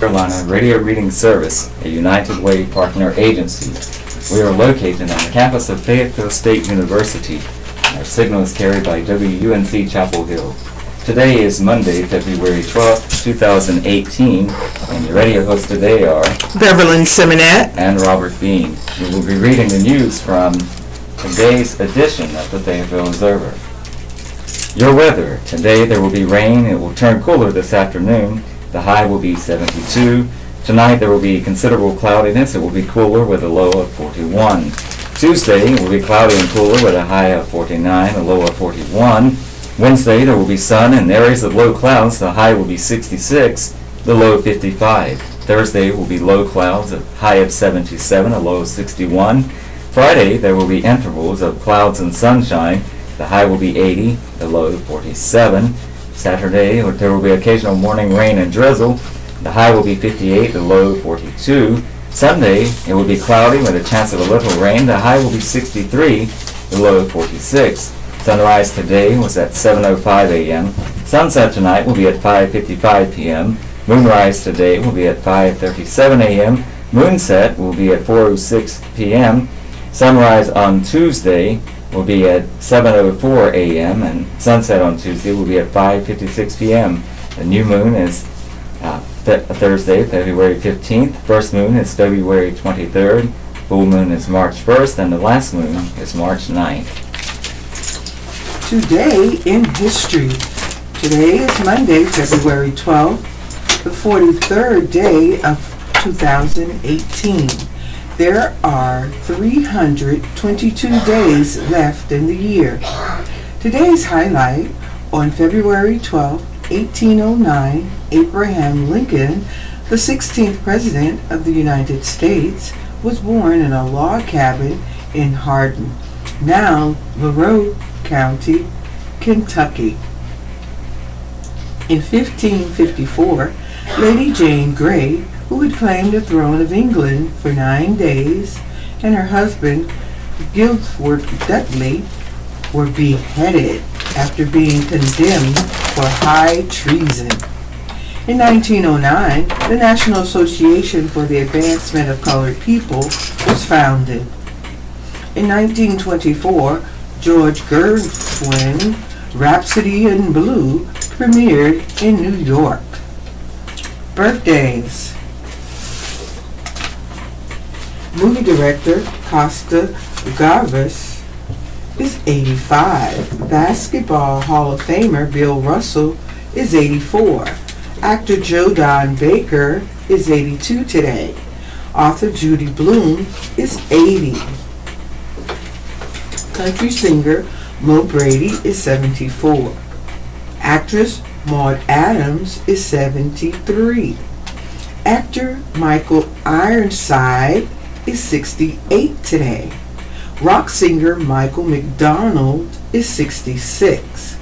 Carolina Radio Reading Service, a United Way partner agency. We are located on the campus of Fayetteville State University. Our signal is carried by WUNC Chapel Hill. Today is Monday, February 12th, 2018, and your radio hosts today are Beverly Simonette and Robert Bean. We will be reading the news from today's edition of the Fayeville Observer. Your weather. Today there will be rain. It will turn cooler this afternoon. The high will be 72. Tonight there will be considerable cloudiness. It will be cooler with a low of 41. Tuesday will be cloudy and cooler with a high of 49, a low of 41. Wednesday there will be sun and areas of low clouds. The high will be 66, the low of 55. Thursday will be low clouds, a high of 77, a low of 61. Friday there will be intervals of clouds and sunshine. The high will be 80, the low of 47. Saturday, there will be occasional morning rain and drizzle. The high will be 58, the low 42. Sunday, it will be cloudy with a chance of a little rain. The high will be 63, the low 46. Sunrise today was at 7:05 a.m. Sunset tonight will be at 5:55 p.m. Moonrise today will be at 5:37 a.m. Moonset will be at 4:06 p.m. Sunrise on Tuesday will be at 7:04 a.m. and sunset on Tuesday will be at 5:56 p.m. The new moon is Thursday, February 15th. First moon is February 23rd. Full moon is March 1st, and the last moon is March 9th. Today in history. Today is Monday, February 12th, the 43rd day of 2018. There are 322 days left in the year. Today's highlight: on February 12, 1809, Abraham Lincoln, the 16th President of the United States, was born in a log cabin in Hardin, now Monroe County, Kentucky. In 1554, Lady Jane Grey, who had claimed the throne of England for 9 days, and her husband, Guildford Dudley, were beheaded after being condemned for high treason. In 1909, the National Association for the Advancement of Colored People was founded. In 1924, George Gershwin's Rhapsody in Blue premiered in New York. Birthdays. Movie director Costa Gavras is 85. Basketball Hall of Famer Bill Russell is 84. Actor Joe Don Baker is 82 today. Author Judy Blume is 80. Country singer Mo Brady is 74. Actress Maud Adams is 73. Actor Michael Ironside is 68 today. Rock singer Michael McDonald is 66.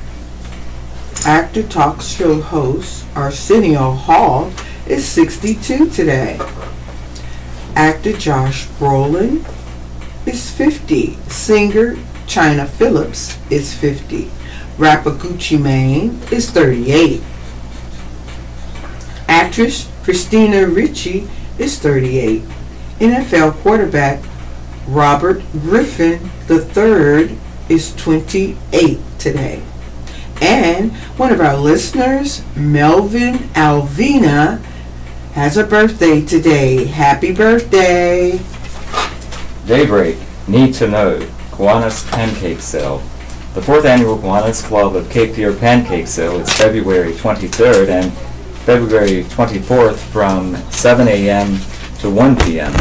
Actor talk show host Arsenio Hall is 62 today. Actor Josh Brolin is 50. Singer China Phillips is 50. Rapper Gucci Mane is 38. Actress Christina Ricci is 38. NFL quarterback Robert Griffin III is 28 today. And one of our listeners, Melvin Alvina, has a birthday today. Happy birthday. Daybreak. Need to know. Kiwanis Pancake Sale. The 4th Annual Kiwanis Club of Cape Fear Pancake Sale is February 23rd and February 24th from 7 a.m. to 1 p.m.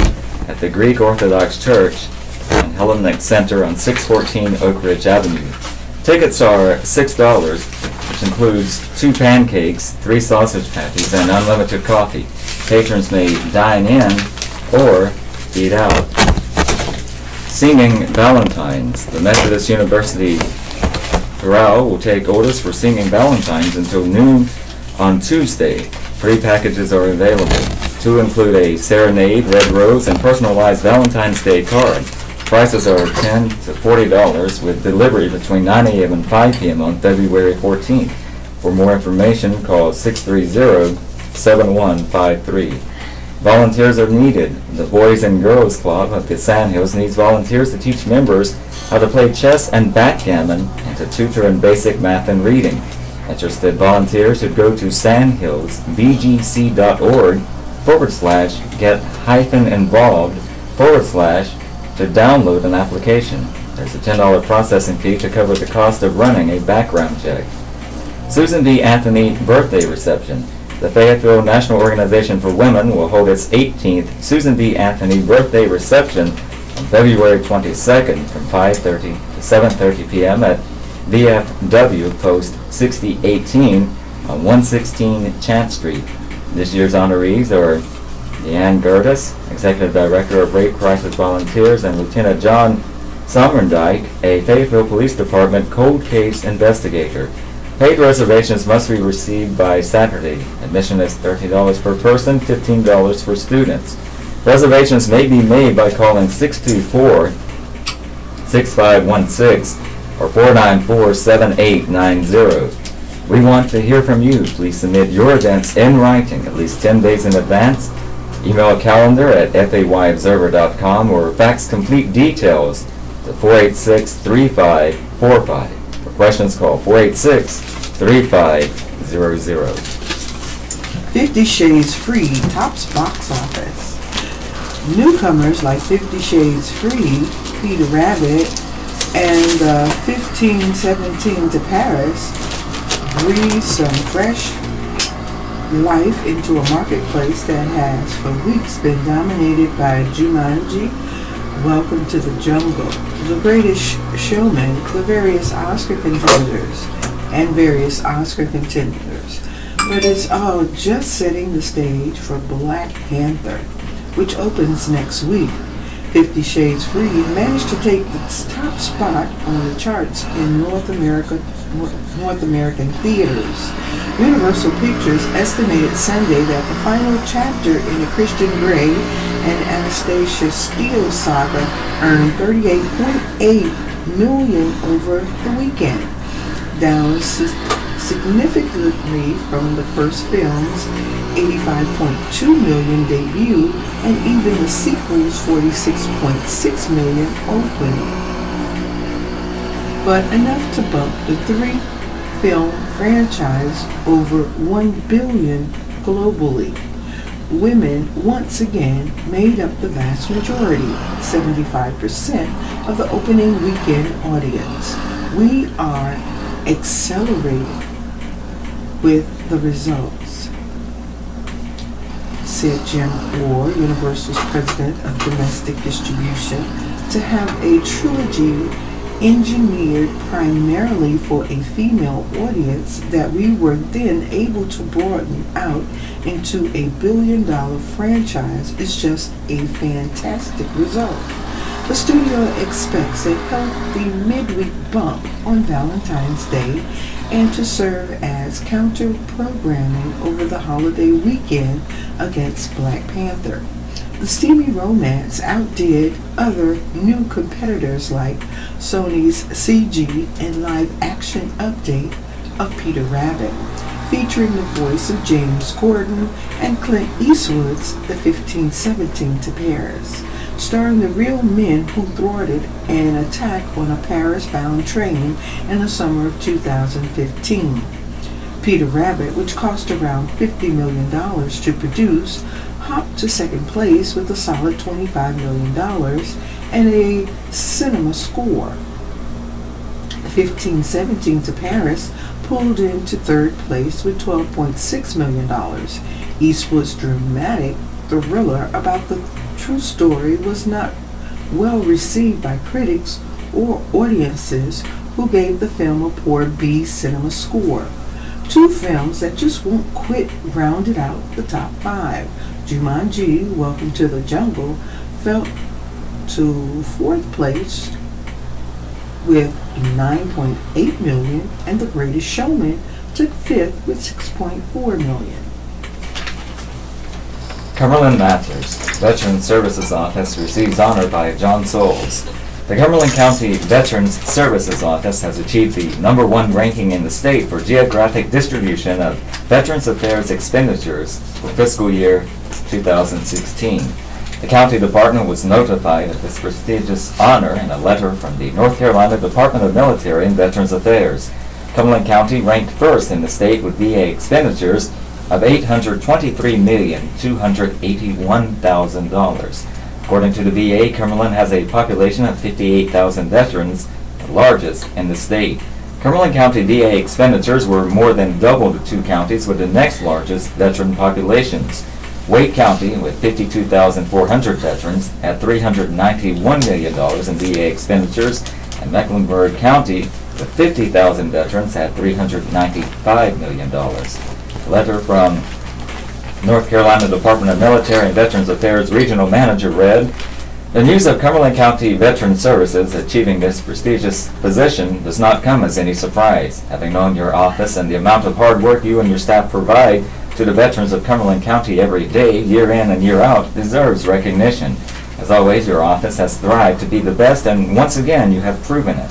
at the Greek Orthodox Church and Hellenic Center on 614 Oak Ridge Avenue. Tickets are $6, which includes 2 pancakes, 3 sausage patties, and unlimited coffee. Patrons may dine in or eat out. Singing Valentines. The Methodist University Chorale will take orders for Singing Valentines until noon on Tuesday. 3 packages are available. 2 include a serenade, red rose, and personalized Valentine's Day card. Prices are $10 to $40 with delivery between 9 a.m. and 5 p.m. on February 14th. For more information, call 630 7153. Volunteers are needed. The Boys and Girls Club of the Sandhills needs volunteers to teach members how to play chess and backgammon and to tutor in basic math and reading. Interested volunteers should go to sandhillsbgc.org/get-involved/ to download an application. There's a $10 processing fee to cover the cost of running a background check. Susan B. Anthony Birthday Reception. The Fayetteville National Organization for Women will hold its 18th Susan B. Anthony Birthday Reception on February 22nd from 5:30 to 7:30 p.m. at VFW Post 6018 on 116 Chant Street. This year's honorees are Deanne Gertis, Executive Director of Rape Crisis Volunteers, and Lieutenant John Sommerndijk, a Fayetteville Police Department cold case investigator. Paid reservations must be received by Saturday. Admission is $30 per person, $15 for students. Reservations may be made by calling 624-6516 or 494-7890. We want to hear from you. Please submit your events in writing at least 10 days in advance. Email a calendar at fayobserver.com or fax complete details to 486-3545. For questions, call 486-3500. 50 Shades Free tops box office. Newcomers like 50 Shades Free, Peter Rabbit, and 1517 to Paris breathe some fresh life into a marketplace that has for weeks been dominated by Jumanji, Welcome to the Jungle, The Greatest Showman, the various Oscar contenders, but it's all just setting the stage for Black Panther, which opens next week. 50 Shades Free managed to take its top spot on the charts in North American theaters. Universal Pictures estimated Sunday that the final chapter in the Christian Grey and Anastasia Steele saga earned $38.8 million over the weekend, down significantly from the first film's $85.2 million debut and even the sequel's $46.6 million opening. But enough to bump the three-film franchise over $1 billion globally. Women once again made up the vast majority, 75% of the opening weekend audience. We are accelerating with the results, said Jim Orr, Universal's president of domestic distribution, to have a trilogy engineered primarily for a female audience that we were then able to broaden out into a billion-dollar franchise is just a fantastic result. The studio expects a healthy midweek bump on Valentine's Day and to serve as counter-programming over the holiday weekend against Black Panther. The steamy romance outdid other new competitors like Sony's CG and live-action update of Peter Rabbit, featuring the voice of James Corden and Clint Eastwood's The 1517 to Paris, starring the real men who thwarted an attack on a Paris-bound train in the summer of 2015. Peter Rabbit, which cost around $50 million to produce, hopped to second place with a solid $25 million and a cinema score. 1517 to Paris pulled into third place with $12.6 million. Eastwood's dramatic thriller about the true story was not well received by critics or audiences who gave the film a poor B cinema score. Two films that just won't quit rounded out the top five. Jumanji, Welcome to the Jungle, fell to fourth place with $9.8 million, and The Greatest Showman took fifth with $6.4 million. Cumberland Matters, Veteran Services Office receives honor by John Souls. The Cumberland County Veterans Services Office has achieved the #1 ranking in the state for geographic distribution of Veterans Affairs expenditures for fiscal year 2016. The county department was notified of this prestigious honor in a letter from the North Carolina Department of Military and Veterans Affairs. Cumberland County ranked first in the state with VA expenditures of $823,281,000. According to the VA, Cumberland has a population of 58,000 veterans, the largest in the state. Cumberland County VA expenditures were more than double the two counties with the next largest veteran populations. Wake County, with 52,400 veterans, had $391 million in VA expenditures, and Mecklenburg County, with 50,000 veterans, had $395 million. A letter from North Carolina Department of Military and Veterans Affairs Regional Manager read, "The news of Cumberland County Veterans Services achieving this prestigious position does not come as any surprise. Having known your office and the amount of hard work you and your staff provide to the veterans of Cumberland County every day, year in and year out, deserves recognition. As always, your office has thrived to be the best, and once again you have proven it."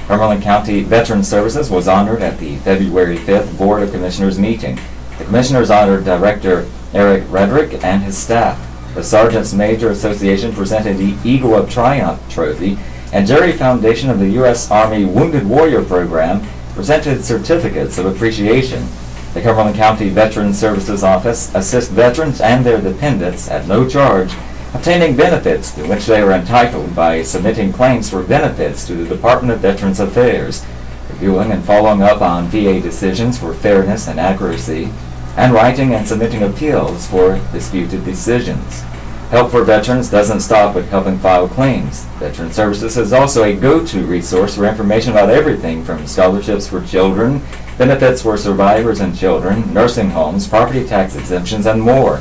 Cumberland County Veterans Services was honored at the February 5th Board of Commissioners meeting. The Commissioners honored Director Eric Redrick and his staff. The Sergeants Major Association presented the Eagle of Triumph Trophy, and Jerry Foundation of the U.S. Army Wounded Warrior Program presented certificates of appreciation. The Cumberland County Veterans Services Office assists veterans and their dependents at no charge obtaining benefits to which they are entitled by submitting claims for benefits to the Department of Veterans Affairs, reviewing and following up on VA decisions for fairness and accuracy, and writing and submitting appeals for disputed decisions. Help for Veterans doesn't stop with helping file claims. Veteran Services is also a go-to resource for information about everything from scholarships for children, benefits for survivors and children, nursing homes, property tax exemptions, and more.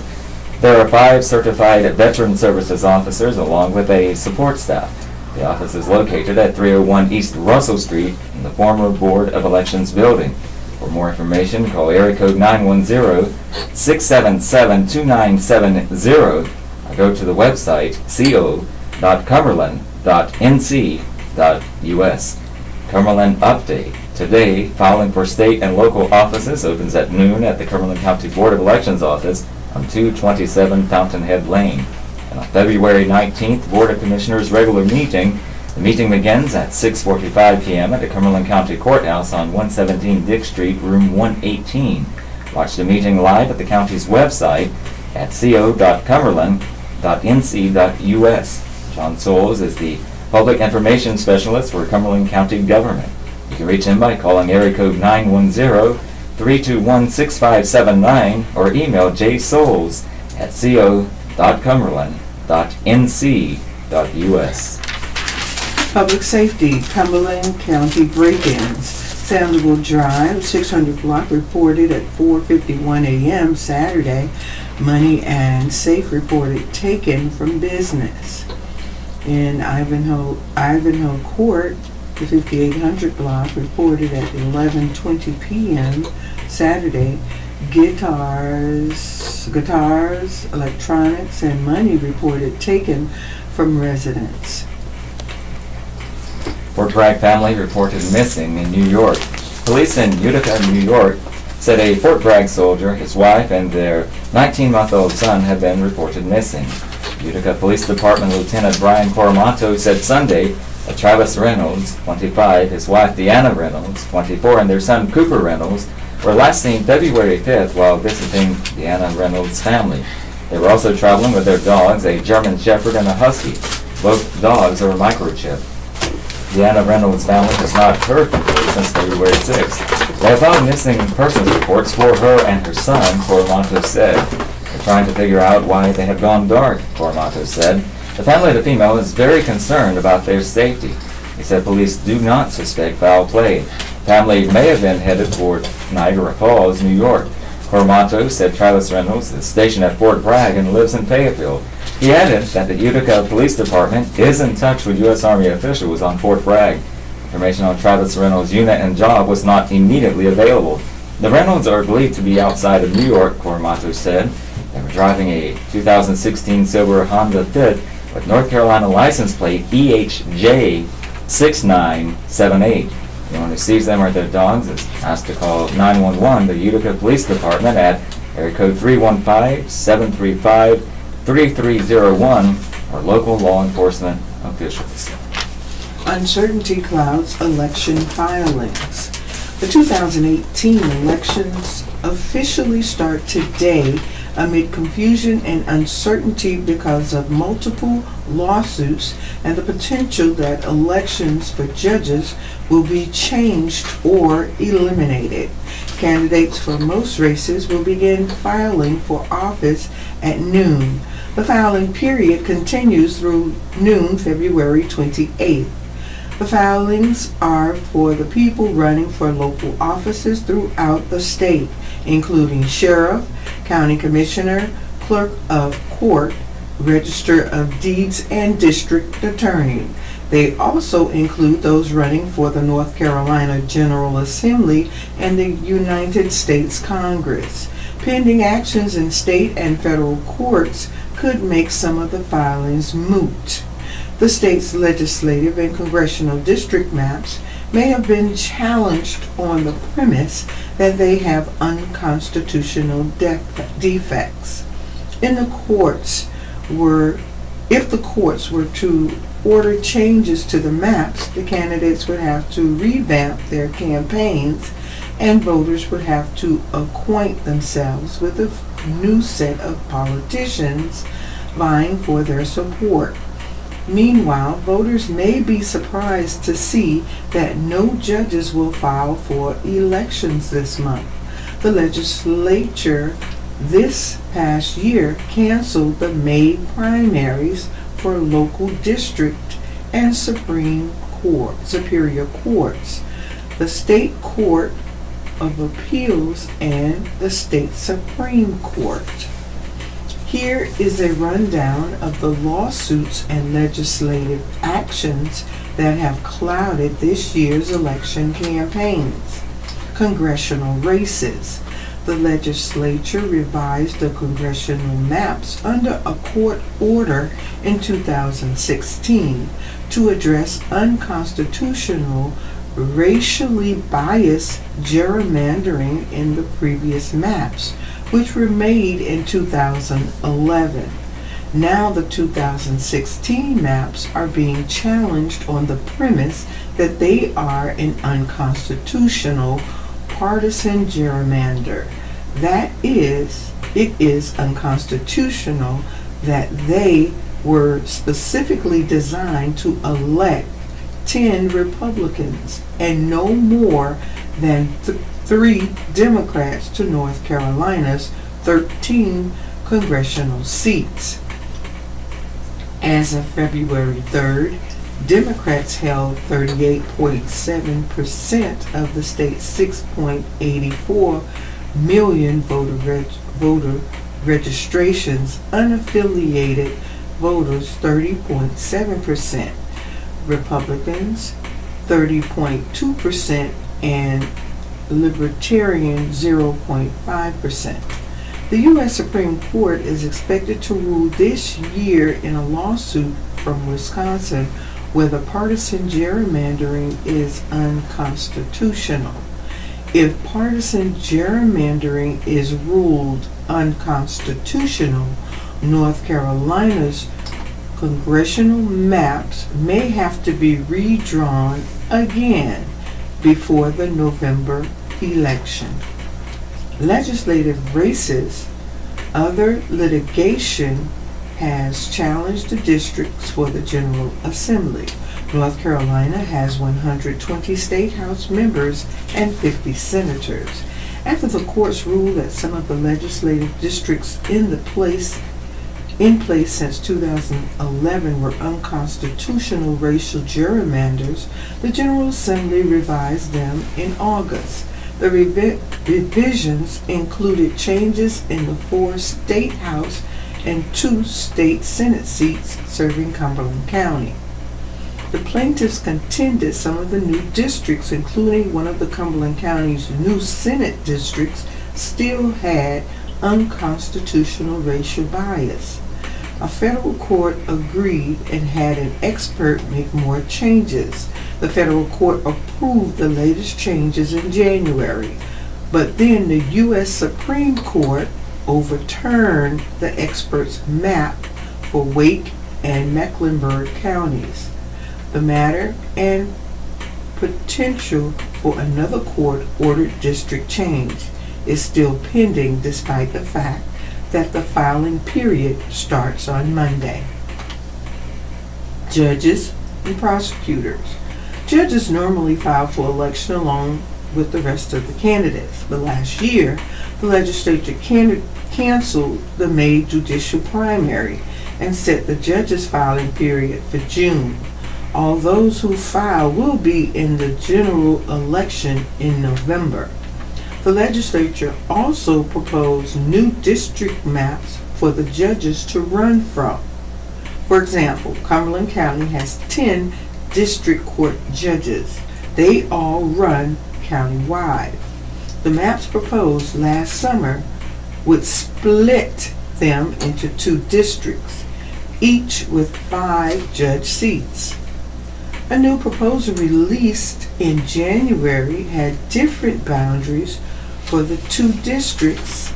There are 5 certified Veteran Services officers along with a support staff. The office is located at 301 East Russell Street in the former Board of Elections building. For more information, call area code 910-677-2970 or go to the website co.cumberland.nc.us. Cumberland Update. Today, filing for state and local offices opens at noon at the Cumberland County Board of Elections office on 227 Fountainhead Lane. And on February 19th, Board of Commissioners regular meeting. The meeting begins at 6:45 p.m. at the Cumberland County Courthouse on 117 Dick Street, room 118. Watch the meeting live at the county's website at co.cumberland.nc.us. John Souls is the Public Information Specialist for Cumberland County Government. You can reach him by calling area code 910-321-6579 or email jsouls@co.cumberland.nc.us. Public safety, Cumberland County break-ins. Sandoval Drive, 600 block, reported at 4:51 a.m. Saturday. Money and safe reported taken from business. In Ivanhoe Court, the 5800 block, reported at 11:20 p.m. Saturday. Guitars, electronics, and money reported taken from residents. Fort Bragg family reported missing in New York. Police in Utica, New York said a Fort Bragg soldier, his wife, and their 19-month-old son had been reported missing. Utica Police Department Lieutenant Brian Coromato said Sunday that Travis Reynolds, 25, his wife Deanna Reynolds, 24, and their son Cooper Reynolds were last seen February 5th while visiting Deanna Reynolds' family. They were also traveling with their dogs, a German Shepherd and a Husky. Both dogs are microchipped. Deanna Reynolds' family has not heard from her since February 6th. They have filed missing persons reports for her and her son, Coromato said. They're trying to figure out why they have gone dark, Coromato said. The family of the female is very concerned about their safety. He said police do not suspect foul play. The family may have been headed toward Niagara Falls, New York. Coromato said Travis Reynolds is stationed at Fort Bragg and lives in Fayeville. He added that the Utica Police Department is in touch with U.S. Army officials on Fort Bragg. Information on Travis Reynolds' unit and job was not immediately available. The Reynolds are believed to be outside of New York, Coromato said. They were driving a 2016 silver Honda Fit with North Carolina license plate EHJ 6978. Anyone who sees them or their dogs is asked to call 911, the Utica Police Department, at area code 315-735-3301, or local law enforcement officials. Uncertainty clouds election filings. The 2018 elections officially start today amid confusion and uncertainty because of multiple lawsuits and the potential that elections for judges will be changed or eliminated. Candidates for most races will begin filing for office at noon. The filing period continues through noon, February 28th. The filings are for the people running for local offices throughout the state, including sheriff, county commissioner, clerk of court, register of deeds, and district attorney. They also include those running for the North Carolina General Assembly and the United States Congress. Pending actions in state and federal courts could make some of the filings moot. The state's legislative and congressional district maps may have been challenged on the premise that they have unconstitutional defects. If the courts were to order changes to the maps, the candidates would have to revamp their campaigns, and voters would have to acquaint themselves with a new set of politicians vying for their support. Meanwhile, voters may be surprised to see that no judges will file for elections this month. The legislature this past year canceled the May primaries for local district and superior courts, the State Court of Appeals, and the State Supreme Court. Here is a rundown of the lawsuits and legislative actions that have clouded this year's election campaigns. Congressional races. The legislature revised the congressional maps under a court order in 2016 to address unconstitutional, racially biased gerrymandering in the previous maps, which were made in 2011. Now the 2016 maps are being challenged on the premise that they are an unconstitutional partisan gerrymander. That is, it is unconstitutional that they were specifically designed to elect 10 Republicans and no more than 3 Democrats to North Carolina's 13 congressional seats. As of February 3rd, Democrats held 38.7% of the state's 6.84 million voter registrations, unaffiliated voters 30.7%, Republicans 30.2%, and Libertarian 0.5%. The U.S. Supreme Court is expected to rule this year in a lawsuit from Wisconsin where the partisan gerrymandering is unconstitutional. If partisan gerrymandering is ruled unconstitutional, North Carolina's congressional maps may have to be redrawn again before the November election. Legislative races. Other litigation has challenged the districts for the General Assembly. North Carolina has 120 state house members and 50 senators. After the courts ruled that some of the legislative districts in place since 2011 were unconstitutional racial gerrymanders, the General Assembly revised them in August. The revisions included changes in the 4 state house and 2 state senate seats serving Cumberland County. The plaintiffs contended some of the new districts, including one of the Cumberland County's new senate districts, still had unconstitutional racial bias. a federal court agreed and had an expert make more changes. The federal court approved the latest changes in January, but then the U.S. Supreme Court overturned the expert's map for Wake and Mecklenburg counties. The matter and potential for another court-ordered district change is still pending, despite the fact that the filing period starts on Monday. Judges and prosecutors. Judges normally file for election along with the rest of the candidates, but last year the legislature canceled the May judicial primary and set the judges' filing period for June. All those who file will be in the general election in November. The legislature also proposed new district maps for the judges to run from. For example, Cumberland County has 10 district court judges. They all run countywide. The maps proposed last summer would split them into 2 districts, each with 5 judge seats. A new proposal released in January had different boundaries for the 2 districts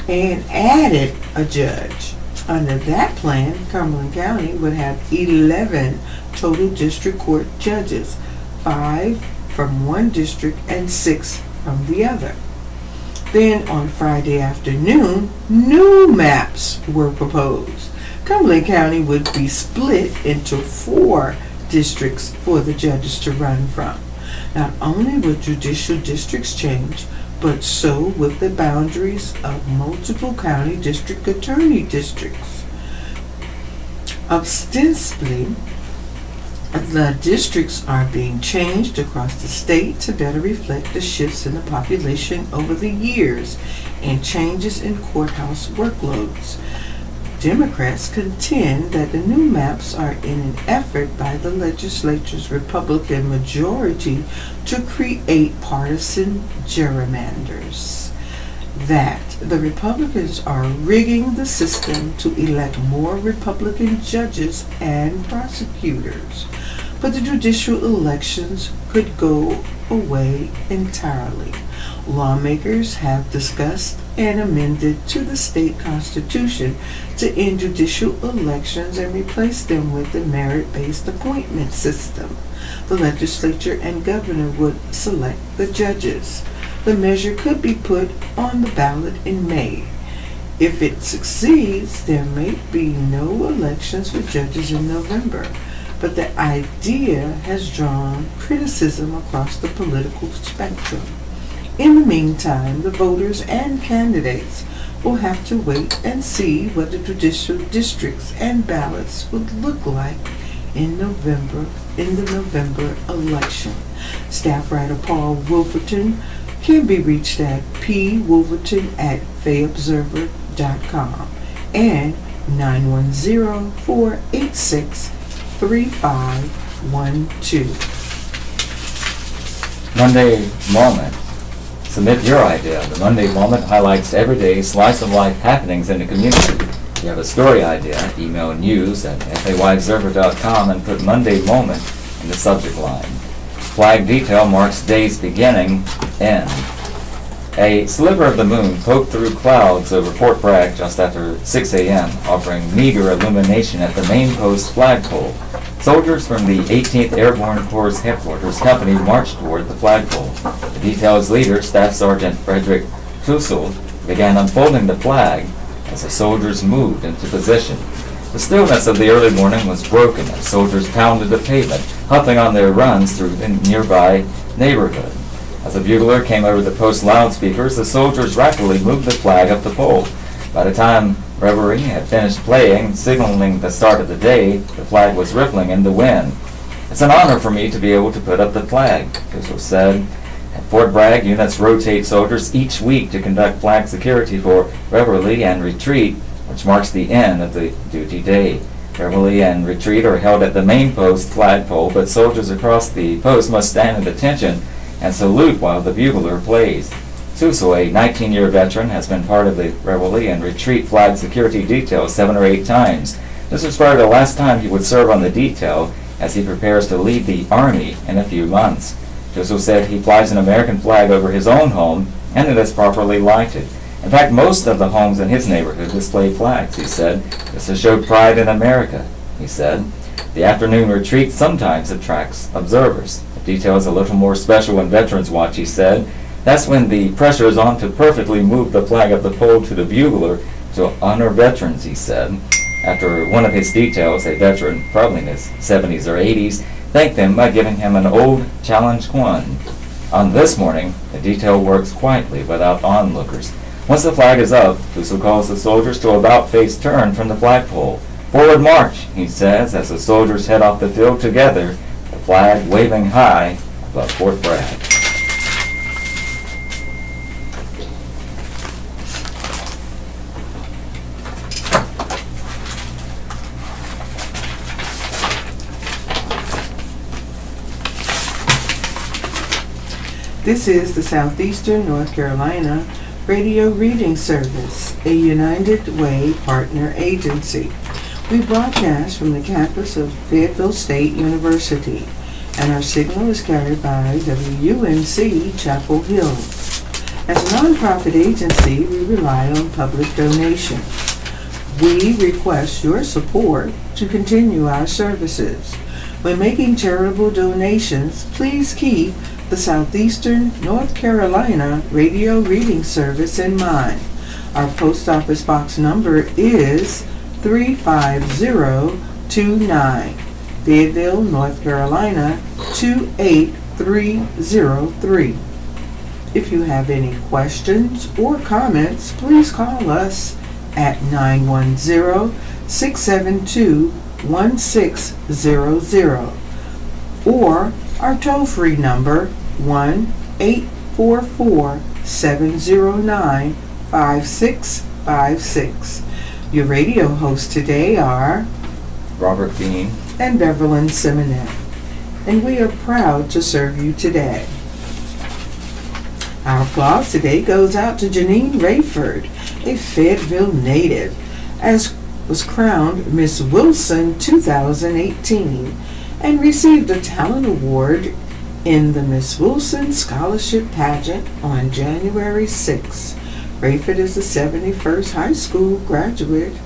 and added a judge. Under that plan, Cumberland County would have 11 total district court judges, 5 from one district and 6 from the other. Then on Friday afternoon, new maps were proposed. Cumberland County would be split into 4 districts for the judges to run from. Not only would judicial districts change, but so would the boundaries of multiple county district attorney districts. Ostensibly, the districts are being changed across the state to better reflect the shifts in the population over the years and changes in courthouse workloads. Democrats contend that the new maps are in an effort by the legislature's Republican majority to create partisan gerrymanders. That the Republicans are rigging the system to elect more Republican judges and prosecutors. But the judicial elections could go away entirely. Lawmakers have discussed and amended to the state constitution to end judicial elections and replace them with a merit-based appointment system. The legislature and governor would select the judges. The measure could be put on the ballot in May. If it succeeds, there may be no elections for judges in November. But the idea has drawn criticism across the political spectrum. In the meantime, the voters and candidates will have to wait and see what the judicial districts and ballots would look like in the November election. Staff writer Paul Wolverton can be reached at pwolverton@fayobserver.com and 910-486-3512. Monday Moment. Submit your idea. The Monday Moment highlights everyday slice of life happenings in the community. If you have a story idea, email news@fayobserver.com and put Monday Moment in the subject line. Flag detail marks day's beginning, end. A sliver of the moon poked through clouds over Fort Bragg just after 6 a.m., offering meager illumination at the main post flagpole. Soldiers from the 18th Airborne Corps Headquarters Company marched toward the flagpole. The detail's leader, Staff Sergeant Frederick Tussel, began unfolding the flag as the soldiers moved into position. The stillness of the early morning was broken as soldiers pounded the pavement, huffing on their runs through the nearby neighborhood. As the bugler came over the post loudspeakers, the soldiers rapidly moved the flag up the pole. By the time reveille had finished playing, signaling the start of the day, the flag was rippling in the wind. "It's an honor for me to be able to put up the flag," Tussel said. At Fort Bragg, units rotate soldiers each week to conduct flag security for reveille and retreat, which marks the end of the duty day. Reveille and retreat are held at the main post flagpole, but soldiers across the post must stand at attention and salute while the bugler plays. Suso, a 19-year veteran, has been part of the reveille and retreat flag security detail 7 or 8 times. This was prior to the last time he would serve on the detail, as he prepares to leave the Army in a few months. Suso said he flies an American flag over his own home, and it is properly lighted. In fact, most of the homes in his neighborhood display flags, he said. This to show pride in America, he said. The afternoon retreat sometimes attracts observers. The detail is a little more special when veterans watch, he said. That's when the pressure is on to perfectly move the flag up the pole to the bugler to honor veterans, he said. After one of his details, a veteran, probably in his 70s or 80s, thanked them by giving him an old challenge coin. On this morning, the detail works quietly without onlookers. Once the flag is up, Suso calls the soldiers to about-face turn from the flagpole. Forward march, he says, as the soldiers head off the field together, the flag waving high above Fort Bragg. This is the Southeastern North Carolina Radio Reading Service, a United Way partner agency. We broadcast from the campus of Fayeville State University, and our signal is carried by WUNC Chapel Hill. As a nonprofit agency, we rely on public donations. We request your support to continue our services. When making charitable donations, please keep the Southeastern North Carolina Radio Reading Service in mind. Our post office box number is 35029, Fayeville, North Carolina 28303. If you have any questions or comments, please call us at 910-672-1600 or our toll-free number 1-844-709-5656. Your radio hosts today are Robert Bean and Beverlyn Simonet, and we are proud to serve you today. Our applause today goes out to Janine Rayford, a Fayetteville native, as was crowned Miss Wilson 2018 and received a talent award in the Miss Wilson Scholarship Pageant on January 6th. Rayford is a 71st high school graduate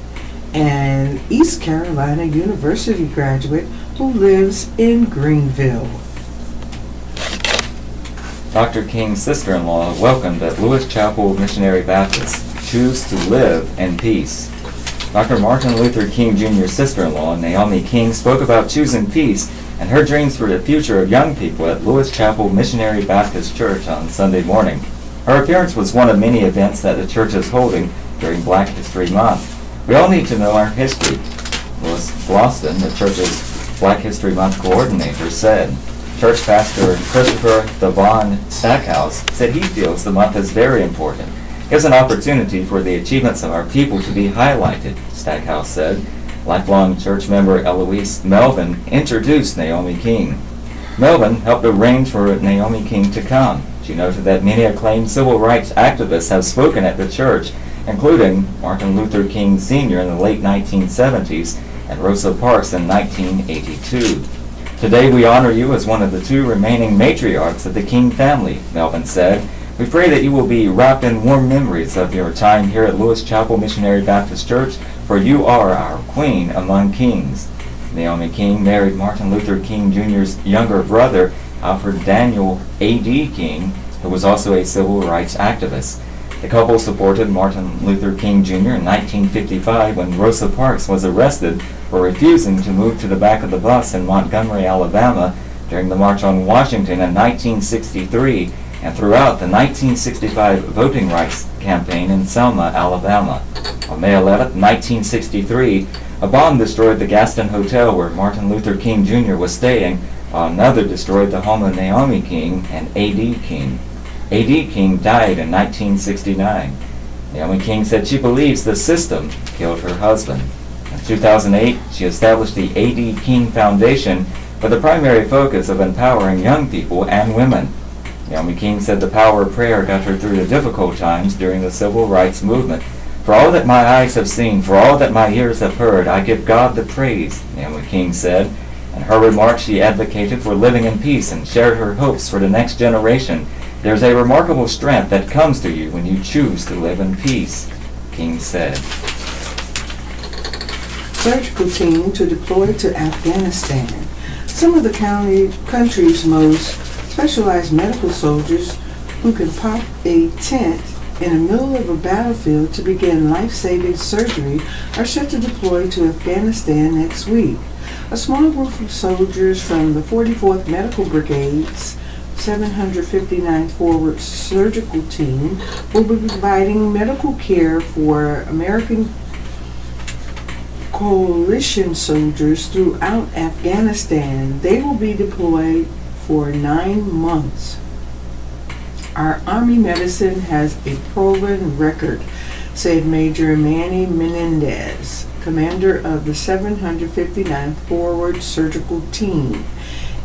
and East Carolina University graduate who lives in Greenville. Dr. King's sister-in-law welcomed at Lewis Chapel Missionary Baptist. Choose to live in peace. Dr. Martin Luther King Jr.'s sister-in-law, Naomi King, spoke about choosing peace and her dreams for the future of young people at Lewis Chapel Missionary Baptist Church on Sunday morning. Her appearance was one of many events that the church is holding during Black History Month. We all need to know our history. Louis Gloston, the church's Black History Month coordinator, said. Church pastor Christopher Devon Stackhouse said he feels the month is very important. It's an opportunity for the achievements of our people to be highlighted, Stackhouse said. Lifelong church member Eloise Melvin introduced Naomi King. Melvin helped arrange for Naomi King to come. She noted that many acclaimed civil rights activists have spoken at the church, including Martin Luther King Sr. in the late 1970s and Rosa Parks in 1982. Today we honor you as one of the 2 remaining matriarchs of the King family, Melvin said. We pray that you will be wrapped in warm memories of your time here at Lewis Chapel Missionary Baptist Church, for you are our queen among kings. Naomi King married Martin Luther King Jr.'s younger brother, Alfred Daniel A.D. King, who was also a civil rights activist. The couple supported Martin Luther King Jr. in 1955 when Rosa Parks was arrested for refusing to move to the back of the bus in Montgomery, Alabama during the March on Washington in 1963 and throughout the 1965 voting rights campaign in Selma, Alabama. On May 11, 1963, a bomb destroyed the Gaston Hotel where Martin Luther King Jr. was staying, while another destroyed the home of Naomi King and A.D. King. A.D. King died in 1969. Naomi King said she believes the system killed her husband. In 2008, she established the A.D. King Foundation with the primary focus of empowering young people and women. Naomi King said the power of prayer got her through the difficult times during the civil rights movement. For all that my eyes have seen, for all that my ears have heard, I give God the praise, Naomi King said. In her remarks, she advocated for living in peace and shared her hopes for the next generation. There's a remarkable strength that comes to you when you choose to live in peace, King said. Surgical team to deploy to Afghanistan. Some of the country's most specialized medical soldiers who can pop a tent in the middle of a battlefield to begin life-saving surgery are set to deploy to Afghanistan next week. A small group of soldiers from the 44th Medical Brigade's 759th Forward Surgical Team will be providing medical care for American coalition soldiers throughout Afghanistan. They will be deployed for 9 months. Our Army medicine has a proven record, said Major Manny Menendez, commander of the 759th Forward Surgical Team.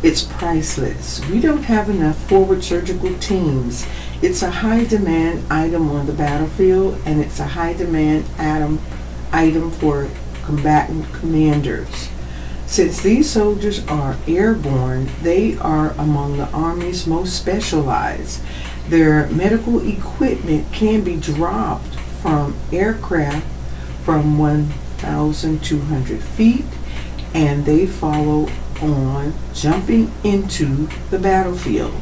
It's priceless. We don't have enough forward surgical teams. It's a high demand item on the battlefield, and it's a high demand item for combatant commanders. Since these soldiers are airborne, they are among the Army's most specialized. Their medical equipment can be dropped from aircraft from 1,200 feet, and they follow on jumping into the battlefield.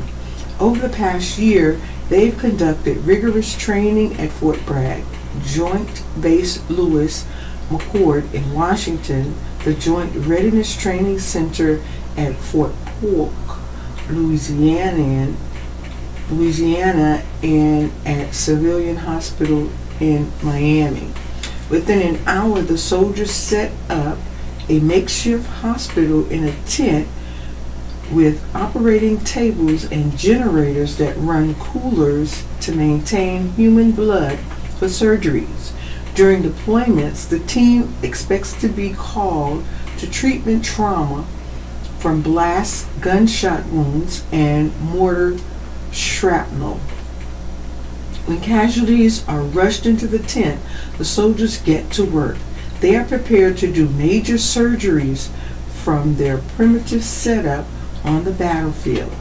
Over the past year, they've conducted rigorous training at Fort Bragg, Joint Base Lewis McChord in Washington, the Joint Readiness Training Center at Fort Polk, Louisiana, and at Civilian Hospital in Miami. Within an hour, the soldiers set up a makeshift hospital in a tent with operating tables and generators that run coolers to maintain human blood for surgeries. During deployments, the team expects to be called to treatment trauma from blasts, gunshot wounds, and mortar shrapnel. When casualties are rushed into the tent, the soldiers get to work. They are prepared to do major surgeries from their primitive setup on the battlefield.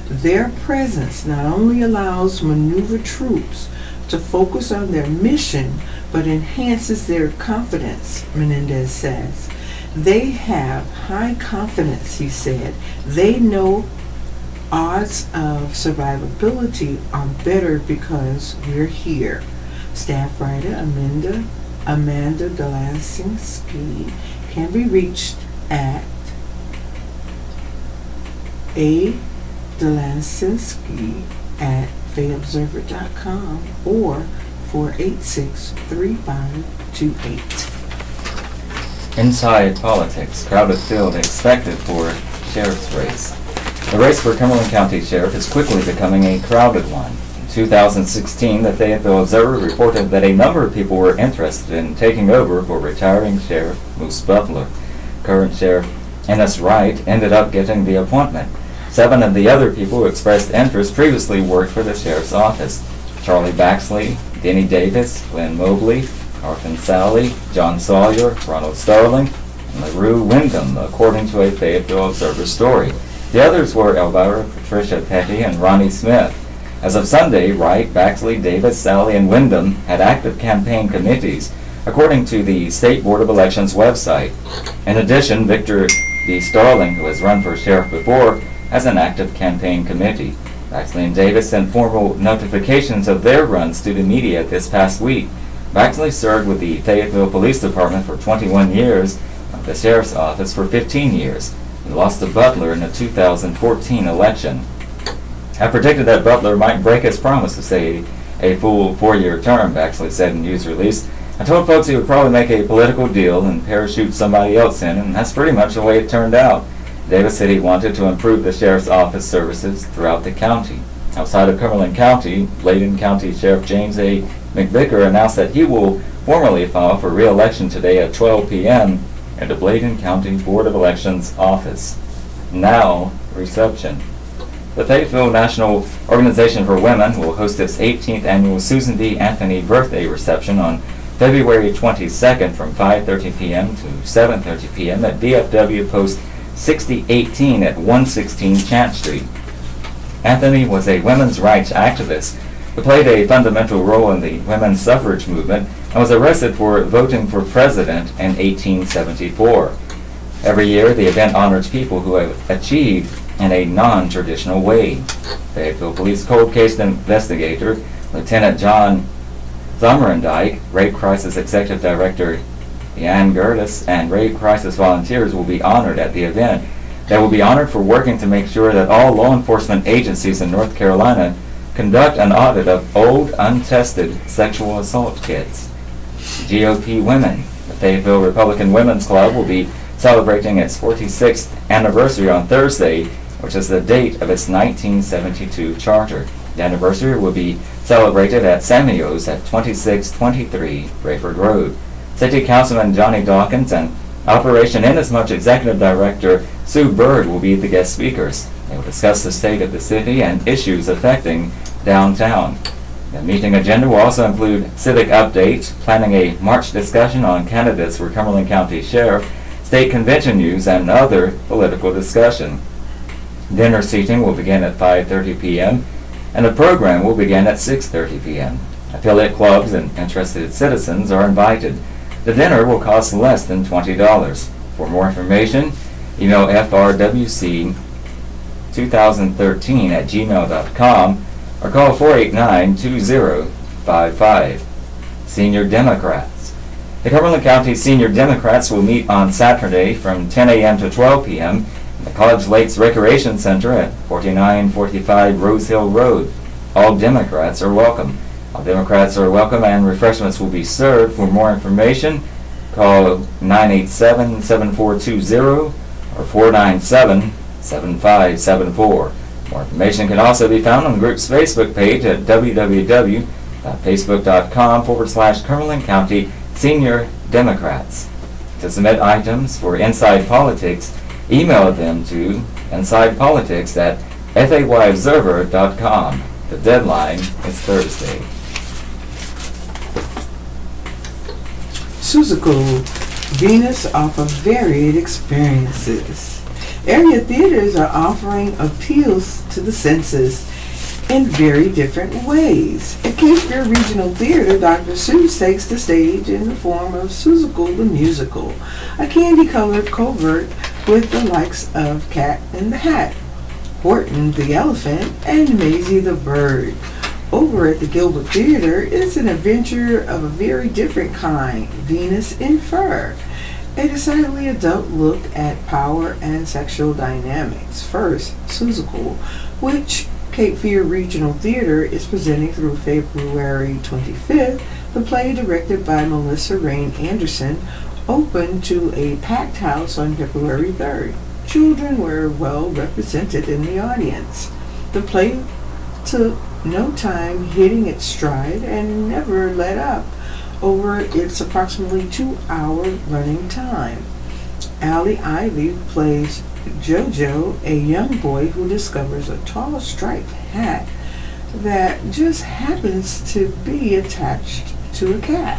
Their presence not only allows maneuver troops to focus on their mission, but enhances their confidence, Menendez says. They have high confidence, he said. They know odds of survivability are better because we're here. Staff writer Amanda Delasinski can be reached at Delasinski@fayobserver.com or 486-3528. Inside politics, crowded field expected for sheriff's race. The race for Cumberland County Sheriff is quickly becoming a crowded one. In 2016, the Fayeville Observer reported that a number of people were interested in taking over for retiring Sheriff Moose Butler. Current Sheriff Ennis Wright ended up getting the appointment. 7 of the other people who expressed interest previously worked for the Sheriff's Office. Charlie Baxley, Denny Davis, Glenn Mobley, Arthur Sally, John Sawyer, Ronald Starling, and LaRue Wyndham, according to a Fayeville Observer story. The others were Elvira Patricia Petty and Ronnie Smith. As of Sunday, Wright, Baxley, Davis, Sally, and Wyndham had active campaign committees, according to the State Board of Elections website. In addition, Victor D. Starling, who has run for sheriff before, has an active campaign committee. Baxley and Davis sent formal notifications of their runs to the media this past week. Baxley served with the Fayetteville Police Department for 21 years, and the Sheriff's Office for 15 years. He lost to Butler in the 2014 election. I predicted that Butler might break his promise to stay a full 4-year term, Baxley said in a news release. I told folks he would probably make a political deal and parachute somebody else in, and that's pretty much the way it turned out. Davis said he wanted to improve the Sheriff's Office services throughout the county. Outside of Cumberland County, Bladen County Sheriff James A. McVicker announced that he will formally file for re-election today at 12 p.m. at the Bladen County Board of Elections office. Now, reception. The Fayeville National Organization for Women will host its 18th annual Susan B. Anthony birthday reception on February 22nd from 5:30 p.m. to 7:30 p.m. at VFW Post 6018 at 116 Chant Street. Anthony was a women's rights activist who played a fundamental role in the women's suffrage movement and was arrested for voting for president in 1874. Every year, the event honors people who have achieved in a non-traditional way. Fayeville Police Cold Case Investigator Lieutenant John Thummerendike, Rape Crisis Executive Director Deanne Gertis, and Rape Crisis volunteers will be honored at the event. They will be honored for working to make sure that all law enforcement agencies in North Carolina conduct an audit of old, untested sexual assault kits. GOP Women. The Fayeville Republican Women's Club will be celebrating its 46th anniversary on Thursday, which is the date of its 1972 charter. The anniversary will be celebrated at Samuel's at 2623 Rayford Road. City Councilman Johnny Dawkins and Operation Inasmuch Executive Director Sue Bird will be the guest speakers. They will discuss the state of the city and issues affecting downtown. The meeting agenda will also include civic updates, planning a March discussion on candidates for Cumberland County Sheriff, state convention news, and other political discussion. Dinner seating will begin at 5:30 p.m. and the program will begin at 6:30 p.m. Affiliate clubs and interested citizens are invited. The dinner will cost less than $20. For more information, email frwc2013@gmail.com or call 489-2055. Senior Democrats. The Cumberland County Senior Democrats will meet on Saturday from 10 a.m. to 12 p.m. in the College Lakes Recreation Center at 4945 Rose Hill Road. All Democrats are welcome. All Democrats are welcome and refreshments will be served. For more information, call 987-7420 or 497-7574. More information can also be found on the group's Facebook page at www.facebook.com/Cumberland County Senior Democrats. To submit items for Inside Politics, email them to insidepolitics@fayobserver.com. The deadline is Thursday. Suzical, Venus offers varied experiences. Area theaters are offering appeals to the senses in very different ways. At Cape Fear Regional Theater, Dr. Seuss takes the stage in the form of Suzical the Musical, a candy-colored covert with the likes of Cat in the Hat, Horton the Elephant, and Maisie the Bird. Over at the Gilbert Theater, it's an adventure of a very different kind, Venus in Fur, a decidedly adult look at power and sexual dynamics. First, Suzical, which Cape Fear Regional Theater is presenting through February 25th, the play directed by Melissa Rain Anderson, opened to a packed house on February 3rd. Children were well represented in the audience. The play took no time hitting its stride and never let up over its approximately 2-hour running time. Allie Ivy plays Jojo, a young boy who discovers a tall striped hat that just happens to be attached to a cat.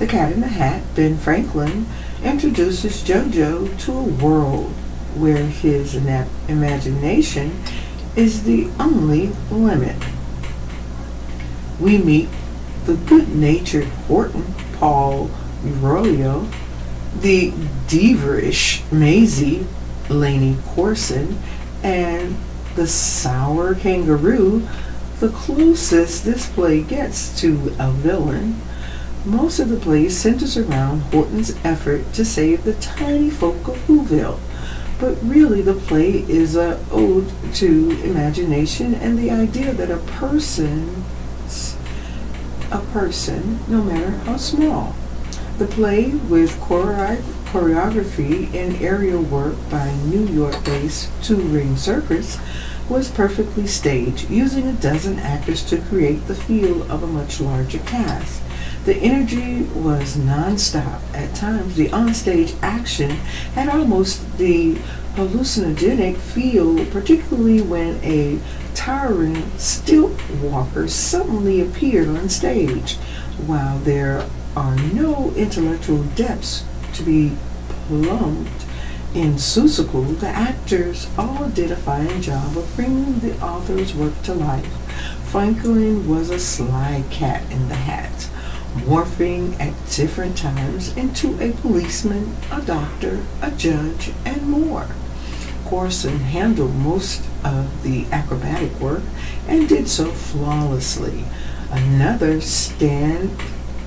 The Cat in the Hat, Ben Franklin, introduces Jojo to a world where his imagination is the only limit. We meet the good-natured Horton, Paul Royo, the diva-ish Maisie, Lainey Corson, and the sour kangaroo, the closest this play gets to a villain. Most of the play centers around Horton's effort to save the tiny folk of Whoville, but really the play is an ode to imagination and the idea that a person, no matter how small. The play, with choreography and aerial work by New York-based Two Ring Circus, was perfectly staged, using a dozen actors to create the feel of a much larger cast. The energy was non-stop. At times, the onstage action had almost the hallucinogenic feel, particularly when a towering stilt walker suddenly appeared on stage. While there are no intellectual depths to be plumbed in Seussical, the actors all did a fine job of bringing the author's work to life. Franklin was a sly cat in the hat, morphing at different times into a policeman, a doctor, a judge, and more. Corson handled most of the acrobatic work and did so flawlessly. Another stand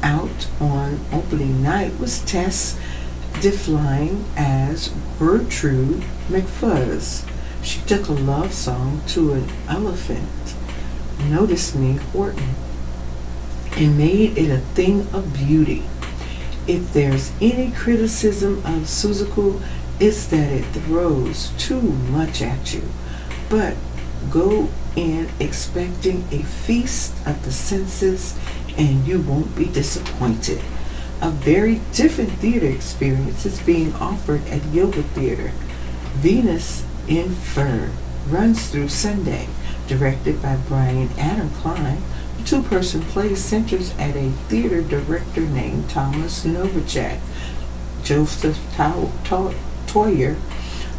out on opening night was Tess Diffline as Gertrude McFuzz. She took a love song to an elephant, Notice Me Horton, and made it a thing of beauty. If there's any criticism of Seussical, it's that it throws too much at you. But go in expecting a feast of the senses and you won't be disappointed. A very different theater experience is being offered at Gilbert Theater. Venus in Fur runs through Sunday. Directed by Brian Adam Klein, the two-person play centers at a theater director named Thomas Novacek. Joseph Toyer,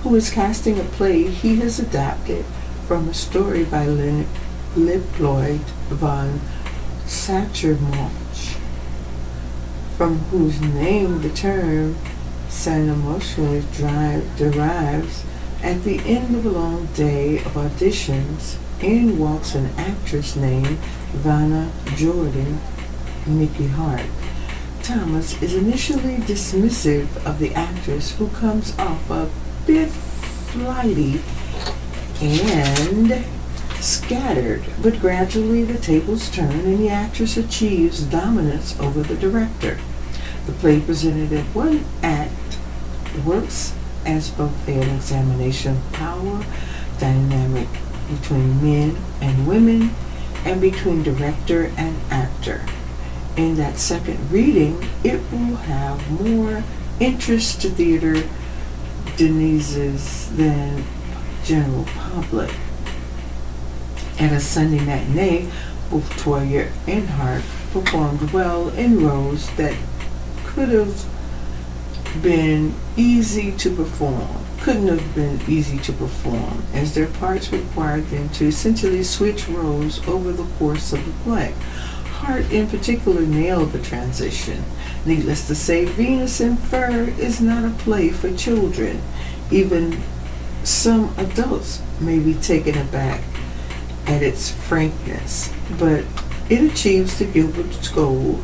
who is casting a play he has adapted from a story by Liploid von Sachermalch, from whose name the term Sanomotionally derives. At the end of a long day of auditions, in walks an actress named Vanna Jordan, Nikki Hart. Thomas is initially dismissive of the actress, who comes off a bit flighty and scattered, but gradually the tables turn and the actress achieves dominance over the director. The play presented in one act works as both an examination of power dynamic between men and women and between director and actor. In that second reading, it will have more interest to theater Denises than general public. At a Sunday matinee, both Toyer and Hart performed well in roles that couldn't have been easy to perform, as their parts required them to essentially switch roles over the course of the play. Hart in particular nailed the transition. Needless to say, Venus in Fur is not a play for children. Even some adults may be taken aback at its frankness, but it achieves the Gilbert's goal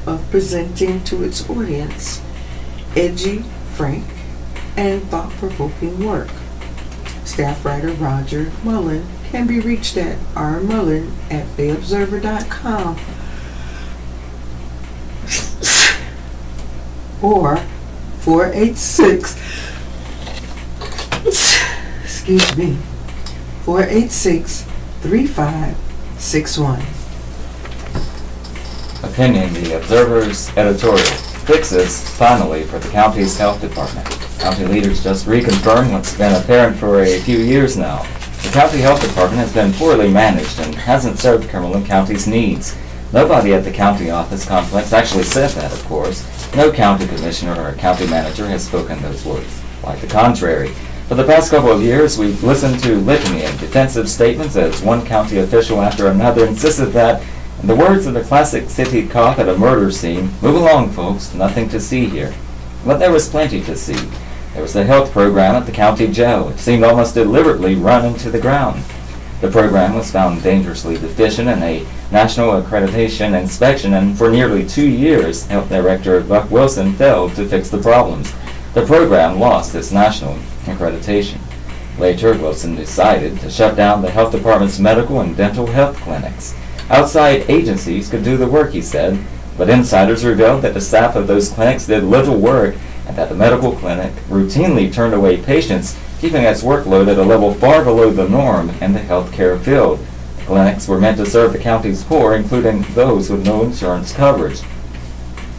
of presenting to its audience edgy, frank, and thought-provoking work. Staff writer Roger Mullen can be reached at rmullen@fayobserver.com or 486-3561. Opinion: the Observer's editorial fixes finally for the county's health department. County leaders just reconfirmed what's been apparent for a few years now. The county health department has been poorly managed and hasn't served Cumberland County's needs. Nobody at the county office complex actually said that, of course. No county commissioner or county manager has spoken those words. Quite the contrary. For the past couple of years, we've listened to litany of defensive statements as one county official after another insisted that, in the words of the classic city cop at a murder scene, "Move along, folks, nothing to see here." But there was plenty to see. There was the health program at the county jail. It seemed almost deliberately run into the ground. The program was found dangerously deficient in a national accreditation inspection, and for nearly 2 years, Health Director Buck Wilson failed to fix the problems. The program lost its national accreditation. Later, Wilson decided to shut down the health department's medical and dental health clinics. Outside agencies could do the work, he said, but insiders revealed that the staff of those clinics did little work and that the medical clinic routinely turned away patients, keeping its workload at a level far below the norm in the healthcare field. The clinics were meant to serve the county's poor, including those with no insurance coverage.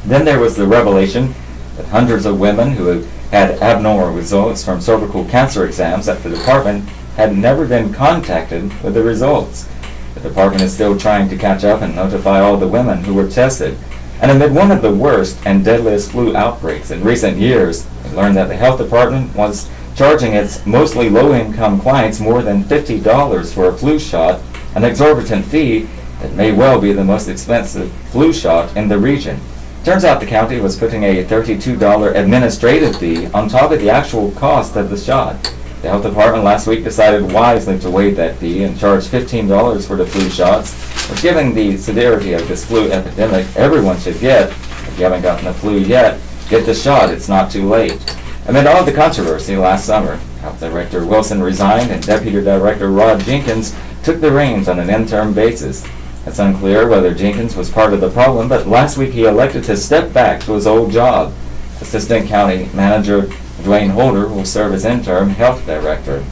Then there was the revelation that hundreds of women who had abnormal results from cervical cancer exams at the department had never been contacted with the results. The department is still trying to catch up and notify all the women who were tested. And amid one of the worst and deadliest flu outbreaks in recent years, we learned that the health department was charging its mostly low-income clients more than $50 for a flu shot, an exorbitant fee that may well be the most expensive flu shot in the region. Turns out the county was putting a $32 administrative fee on top of the actual cost of the shot. The health department last week decided wisely to waive that fee and charge $15 for the flu shots, which, given the severity of this flu epidemic, everyone should get. If you haven't gotten the flu yet, get the shot. It's not too late. Amid all the controversy last summer, Health Director Wilson resigned and Deputy Director Rod Jenkins took the reins on an interim basis. It's unclear whether Jenkins was part of the problem, but last week he elected to step back to his old job. Assistant County Manager Dwayne Holder will serve as interim health director.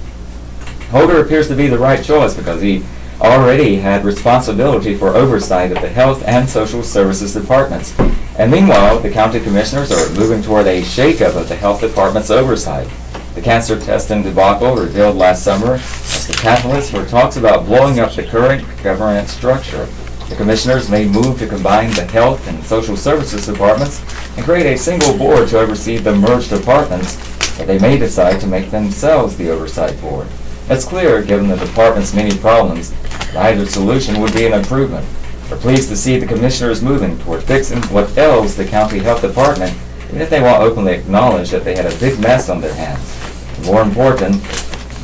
Holder appears to be the right choice because he already had responsibility for oversight of the health and social services departments. And meanwhile, the county commissioners are moving toward a shakeup of the health department's oversight. The cancer testing debacle revealed last summer as the catalyst for talks about blowing up the current government structure. The commissioners may move to combine the health and social services departments and create a single board to oversee the merged departments, or they may decide to make themselves the oversight board. It's clear, given the department's many problems, that either solution would be an improvement. We're pleased to see the commissioners moving toward fixing what ails the county health department, even if they won't openly acknowledge that they had a big mess on their hands. And more important,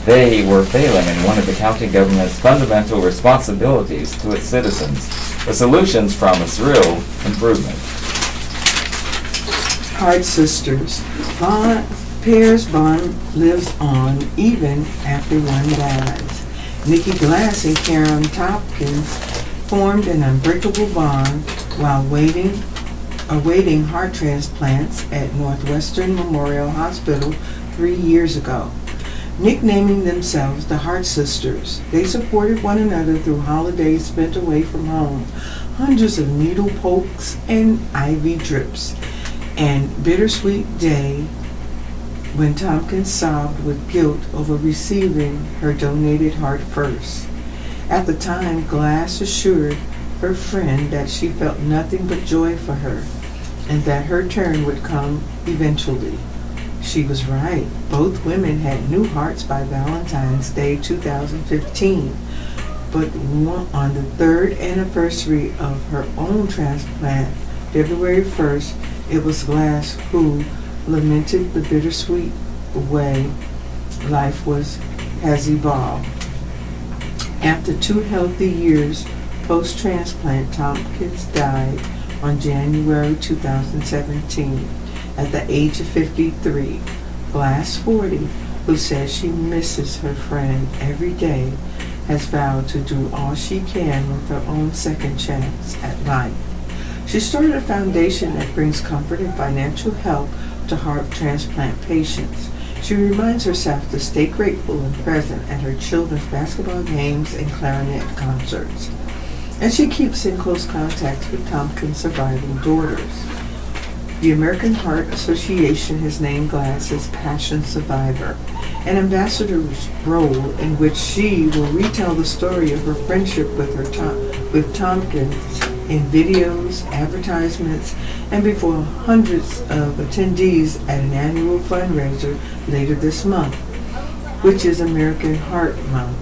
they were failing in one of the county government's fundamental responsibilities to its citizens. The solutions promise real improvement. Heart Sisters. Pair's bond lives on even after one dies. Nikki Glass and Karen Tompkins formed an unbreakable bond while awaiting heart transplants at Northwestern Memorial Hospital 3 years ago. Nicknaming themselves the Heart Sisters, they supported one another through holidays spent away from home, hundreds of needle pokes and IV drips, and bittersweet day when Tompkins sobbed with guilt over receiving her donated heart first. At the time, Glass assured her friend that she felt nothing but joy for her and that her turn would come eventually. She was right. Both women had new hearts by Valentine's Day 2015, but on the third anniversary of her own transplant, February 1st, it was Glass who lamented the bittersweet way life has evolved. After 2 healthy years post-transplant, Tompkins died on January 2017 at the age of 53. Glass, 40, who says she misses her friend every day, has vowed to do all she can with her own second chance at life. She started a foundation that brings comfort and financial help to heart transplant patients. She reminds herself to stay grateful and present at her children's basketball games and clarinet concerts. And she keeps in close contact with Tompkins' surviving daughters. The American Heart Association has named Glass as Passion Survivor, an ambassador's role in which she will retell the story of her friendship with Tompkins in videos, advertisements, and before hundreds of attendees at an annual fundraiser later this month, which is American Heart Month.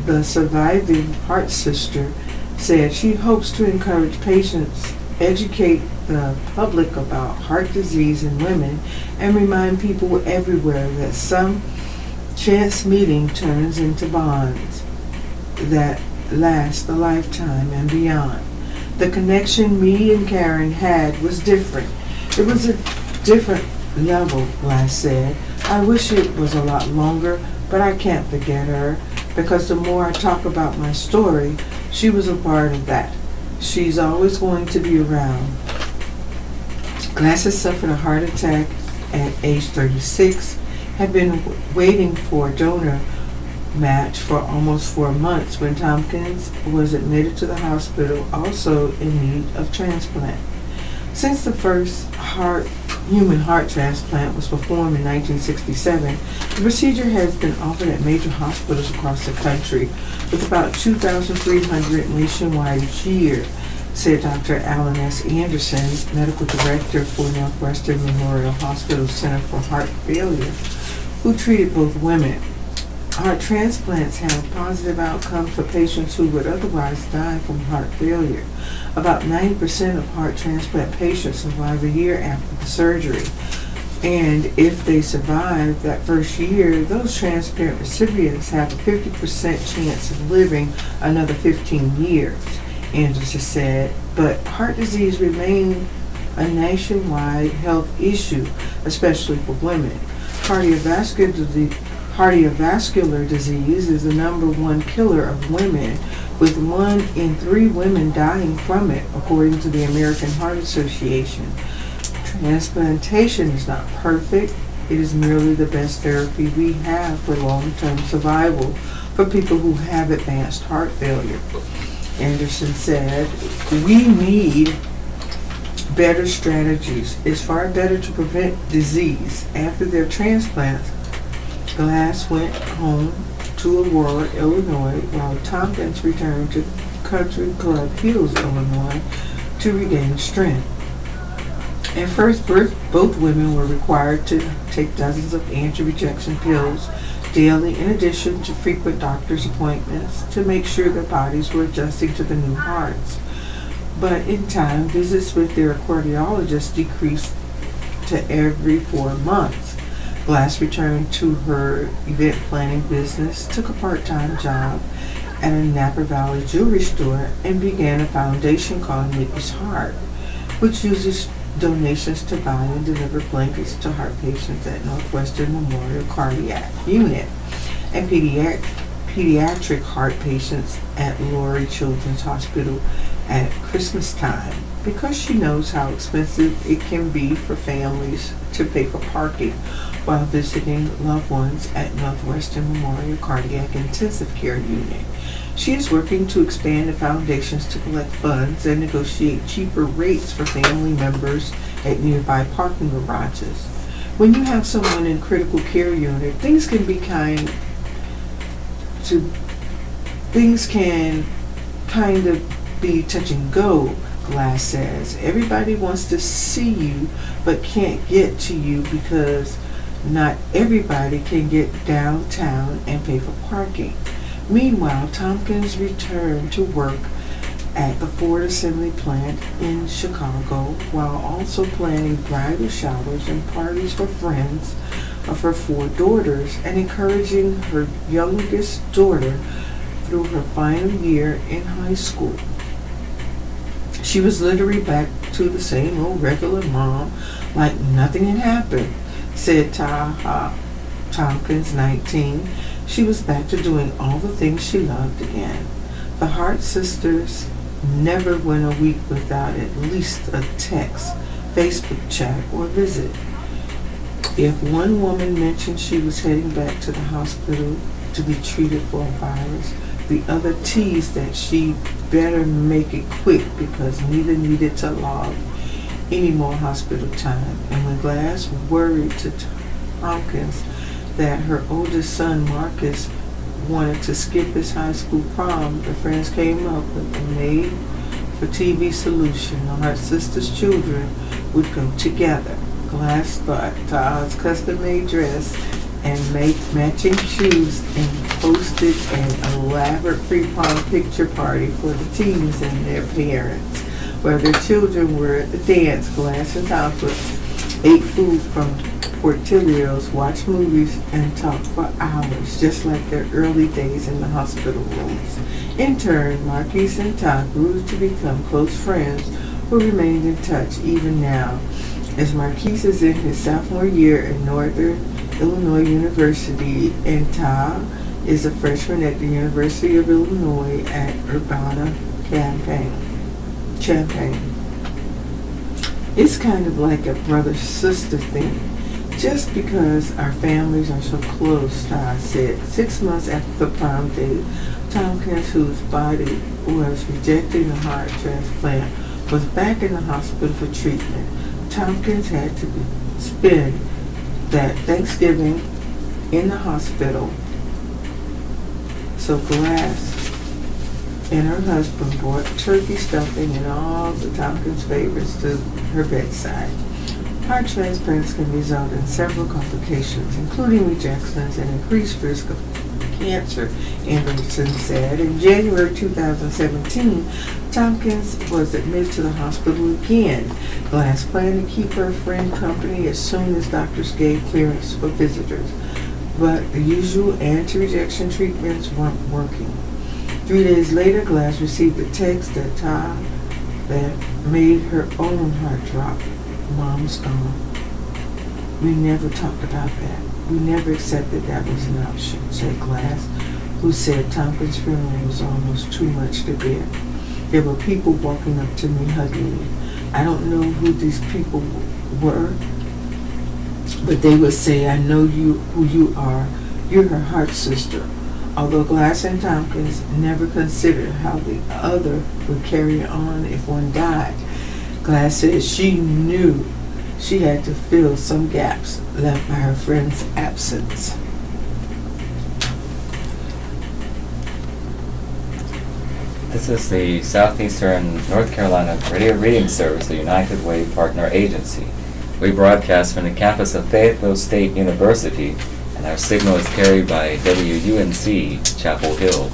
The surviving Heart Sister said she hopes to encourage patients, educate the public about heart disease in women, and remind people everywhere that some chance meeting turns into bonds that last a lifetime and beyond. The connection me and Karen had was different. It was a different level, Glass said. I wish it was a lot longer, but I can't forget her, because the more I talk about my story, she was a part of that. She's always going to be around. Glass has suffered a heart attack at age 36, had been waiting for a donor match for almost 4 months when Tompkins was admitted to the hospital, also in need of transplant. Since the first human heart transplant was performed in 1967, the procedure has been offered at major hospitals across the country, with about 2,300 nationwide each year, said Dr. Alan S. Anderson, medical director for Northwestern Memorial Hospital Center for Heart Failure, who treated both women. Heart transplants have positive outcomes for patients who would otherwise die from heart failure. About 90% of heart transplant patients survive a year after the surgery. And if they survive that first year, those transplant recipients have a 50% chance of living another 15 years, Anderson said. But heart disease remains a nationwide health issue, especially for women. Cardiovascular disease is the #1 killer of women, with 1 in 3 women dying from it, according to the American Heart Association. Transplantation is not perfect. It is merely the best therapy we have for long-term survival for people who have advanced heart failure. Anderson said, "We need better strategies. It's far better to prevent disease." After their transplants, Glass went home to Aurora, Illinois, while Tompkins returned to Country Club Hills, Illinois, to regain strength. At first, both women were required to take dozens of anti-rejection pills daily, in addition to frequent doctor's appointments to make sure their bodies were adjusting to the new hearts. But in time, visits with their cardiologist decreased to every 4 months. Glass returned to her event planning business, took a part-time job at a Napa Valley jewelry store, and began a foundation called Nikki's Heart, which uses donations to buy and deliver blankets to heart patients at Northwestern Memorial Cardiac Unit and pediatric heart patients at Lurie Children's Hospital at Christmas time, because she knows how expensive it can be for families to pay for parking while visiting loved ones at Northwestern Memorial Cardiac Intensive Care Unit. She is working to expand the foundations to collect funds and negotiate cheaper rates for family members at nearby parking garages. When you have someone in critical care unit, things can kind of be touch and go, Glass says. Everybody wants to see you but can't get to you because not everybody can get downtown and pay for parking. Meanwhile, Tompkins returned to work at the Ford Assembly plant in Chicago, while also planning bridal showers and parties for friends of her 4 daughters and encouraging her youngest daughter through her final year in high school. She was literally back to the same old regular mom, like nothing had happened, said Taha Tompkins, 19. She was back to doing all the things she loved again. The Hart sisters never went a week without at least a text, Facebook chat, or visit. If one woman mentioned she was heading back to the hospital to be treated for a virus, the other teased that she better make it quick because neither needed to log any more hospital time. And when Glass worried to Tompkins that her oldest son Marcus wanted to skip his high school prom, the friends came up with a made-for-TV solution. The Hart sisters' children would go together. Glass thought Todd's custom-made dress and make matching shoes and hosted an elaborate pre-prom picture party for the teens and their parents, where their children were at the dance. Glass and Tompkins ate food from Portillo's, watched movies, and talked for hours, just like their early days in the hospital rooms. In turn, Marquise and Todd grew to become close friends who remained in touch even now. As Marquise is in his sophomore year at Northern Illinois University, and Todd is a freshman at the University of Illinois at Urbana-Champaign. It's kind of like a brother-sister thing. Just because our families are so close, Star said. 6 months after the prom date, Tompkins, whose body was rejecting a heart transplant, was back in the hospital for treatment. Tompkins had to spend that Thanksgiving in the hospital, so Glass and her husband brought turkey stuffing and all the Tompkins favorites to her bedside. Heart transplants can result in several complications, including rejections and increased risk of cancer, Anderson said. In January 2017, Tompkins was admitted to the hospital again. Glass planned to keep her friend company as soon as doctors gave clearance for visitors, but the usual anti-rejection treatments weren't working. 3 days later, Glass received a text that made her own heart drop. Mom's gone. We never talked about that. We never accepted that was an option, said Glass, who said Tompkins' funeral was almost too much to bear. There were people walking up to me, hugging me. I don't know who these people were, but they would say, I know who you are. You're her heart sister. Although Glass and Tompkins never considered how the other would carry on if one died, Glass said she knew she had to fill some gaps left by her friend's absence. This is the Southeastern North Carolina Radio Reading Service, a United Way partner agency. We broadcast from the campus of Fayetteville State University, and our signal is carried by WUNC Chapel Hill.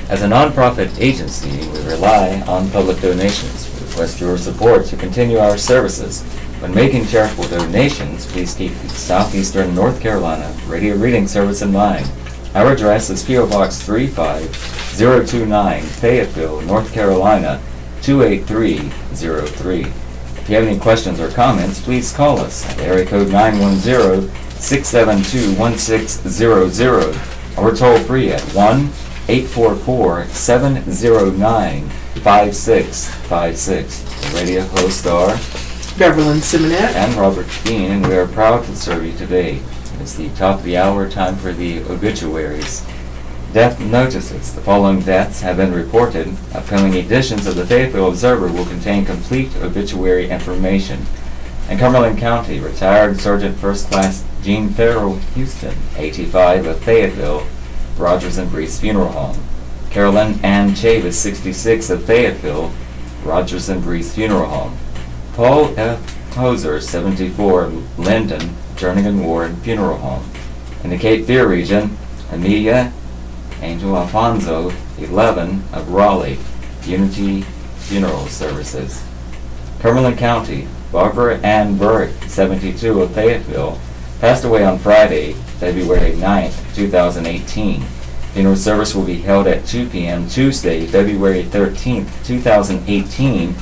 As a nonprofit agency, we rely on public donations. We request your support to continue our services. When making charitable donations, please keep the Southeastern North Carolina Radio Reading Service in mind. Our address is P.O. Box 35029, Fayetteville, North Carolina 28303. If you have any questions or comments, please call us at area code 910-672-1600 or toll free at 1-844-709-5656. The radio hosts are Beverly Simonette and Robert Dean, and we are proud to serve you today. It's the top of the hour, time for the obituaries. Death notices. The following deaths have been reported. Upcoming editions of the Fayeville Observer will contain complete obituary information. In Cumberland County, retired Sergeant First Class Gene Farrell Houston, 85, of Fayetteville, Rogers and Breeze Funeral Home. Carolyn Ann Chavis, 66, of Fayetteville, Rogers and Breeze Funeral Home. Paul F. Hoser, 74, Linden, Jernigan Ward Funeral Home. In the Cape Fear region, Amelia Angel Alfonso, 11, of Raleigh, Unity Funeral Services. Cumberland County, Barbara Ann Burke, 72, of Fayetteville, passed away on Friday, February 9th, 2018. Funeral service will be held at 2 p.m. Tuesday, February 13th, 2018,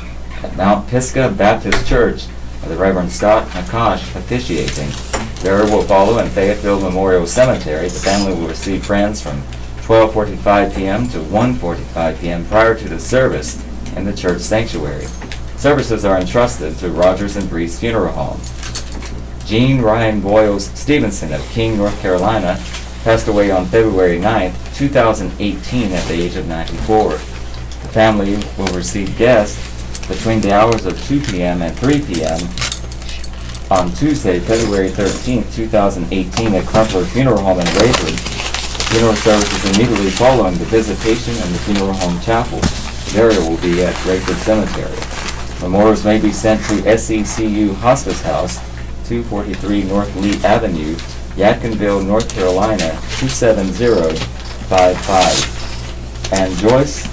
at Mount Pisgah Baptist Church, with the Reverend Scott Nakash officiating. Burial will follow in Fayetteville Memorial Cemetery. The family will receive friends from 12:45 p.m. to 1:45 p.m. prior to the service in the church sanctuary. Services are entrusted to Rogers and Breeze Funeral Home. Jean Ryan Boyles Stevenson of King, North Carolina, passed away on February 9th, 2018 at the age of 94. The family will receive guests between the hours of 2 p.m. and 3 p.m. on Tuesday, February 13th, 2018 at Crumpler Funeral Home in Rayford. The funeral service is immediately following the visitation in the funeral home chapel. The burial will be at Rayford Cemetery. Memorials may be sent to SECU Hospice House, 243 North Lee Avenue, Yadkinville, North Carolina, 27055. And Joyce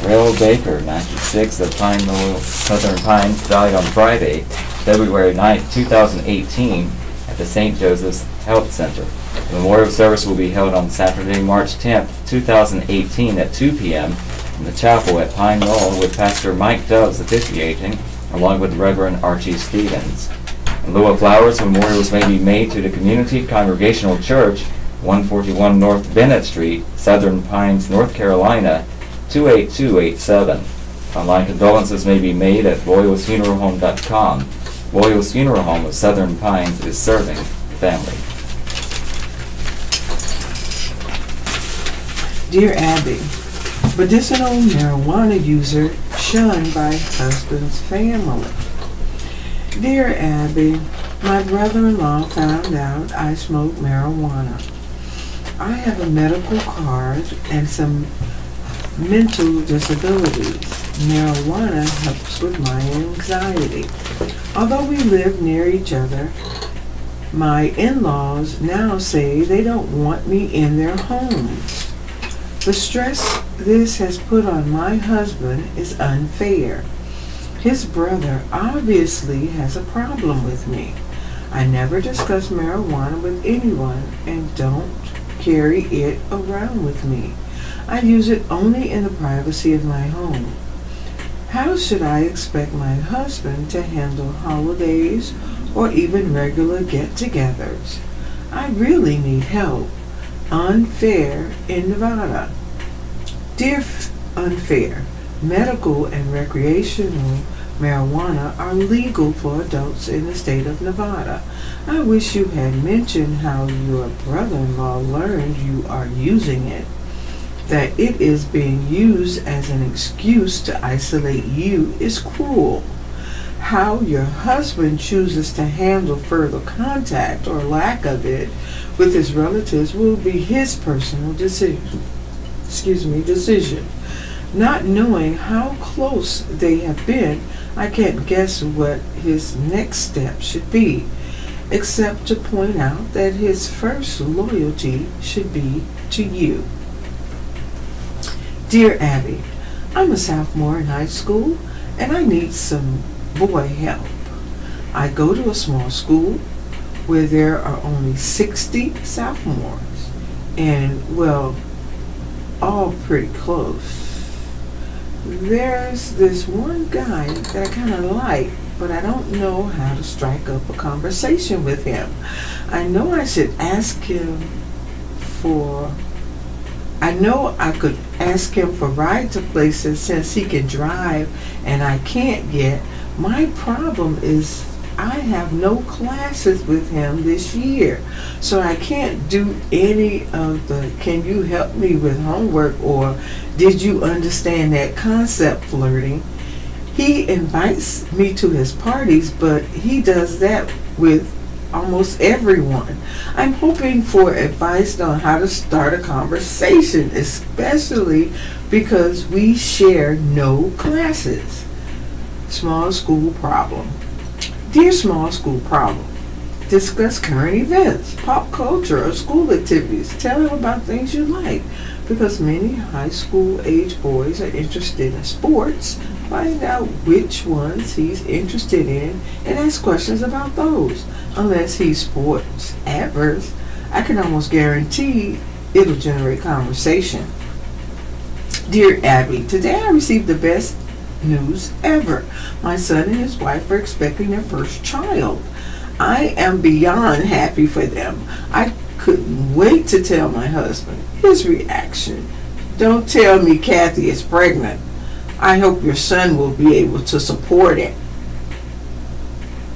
Rail Baker, 96, of Pine Knoll, Southern Pines, died on Friday, February 9th, 2018, at the St. Joseph's Health Center. The memorial service will be held on Saturday, March 10th, 2018, at 2 p.m. in the chapel at Pine Knoll, with Pastor Mike Doves officiating, along with Reverend Archie Stevens. In lieu of flowers, memorials may be made to the Community Congregational Church, 141 North Bennett Street, Southern Pines, North Carolina, 28287. Online condolences may be made at royalsfuneralhome.com. Royal's Funeral Home of Southern Pines is serving the family. Dear Abby, medicinal marijuana user shunned by husband's family. Dear Abby, my brother-in-law found out I smoke marijuana. I have a medical card and some mental disabilities. Marijuana helps with my anxiety. Although we live near each other, my in-laws now say they don't want me in their homes. The stress this has put on my husband is unfair. His brother obviously has a problem with me. I never discuss marijuana with anyone and don't carry it around with me. I use it only in the privacy of my home. How should I expect my husband to handle holidays or even regular get-togethers? I really need help. Unfair in Nevada. Dear Unfair, medical and recreational marijuana are legal for adults in the state of Nevada. I wish you had mentioned how your brother-in-law learned you are using it. That it is being used as an excuse to isolate you is cruel. How your husband chooses to handle further contact or lack of it with his relatives will be his personal decision. Not knowing how close they have been, I can't guess what his next step should be, except to point out that his first loyalty should be to you. Dear Abby, I'm a sophomore in high school and I need some boy help. I go to a small school where there are only 60 sophomores and, well, all pretty close. There's this one guy that I kind of like, but I don't know how to strike up a conversation with him. I know I should ask him for I know I could ask him for rides to places since he can drive and I can't yet. My problem is I have no classes with him this year, so I can't do any of the can you help me with homework or did you understand that concept flirting. He invites me to his parties, but he does that with almost everyone. I'm hoping for advice on how to start a conversation, especially because we share no classes. Small school problem. Dear small school problem, discuss current events, pop culture, or school activities. Tell him about things you like. Because many high school age boys are interested in sports, find out which ones he's interested in and ask questions about those. Unless he's sports adverse, I can almost guarantee it'll generate conversation. Dear Abby, today I received the best news ever. My son and his wife are expecting their first child. I am beyond happy for them. I couldn't wait to tell my husband. His reaction, don't tell me Kathy is pregnant. I hope your son will be able to support it.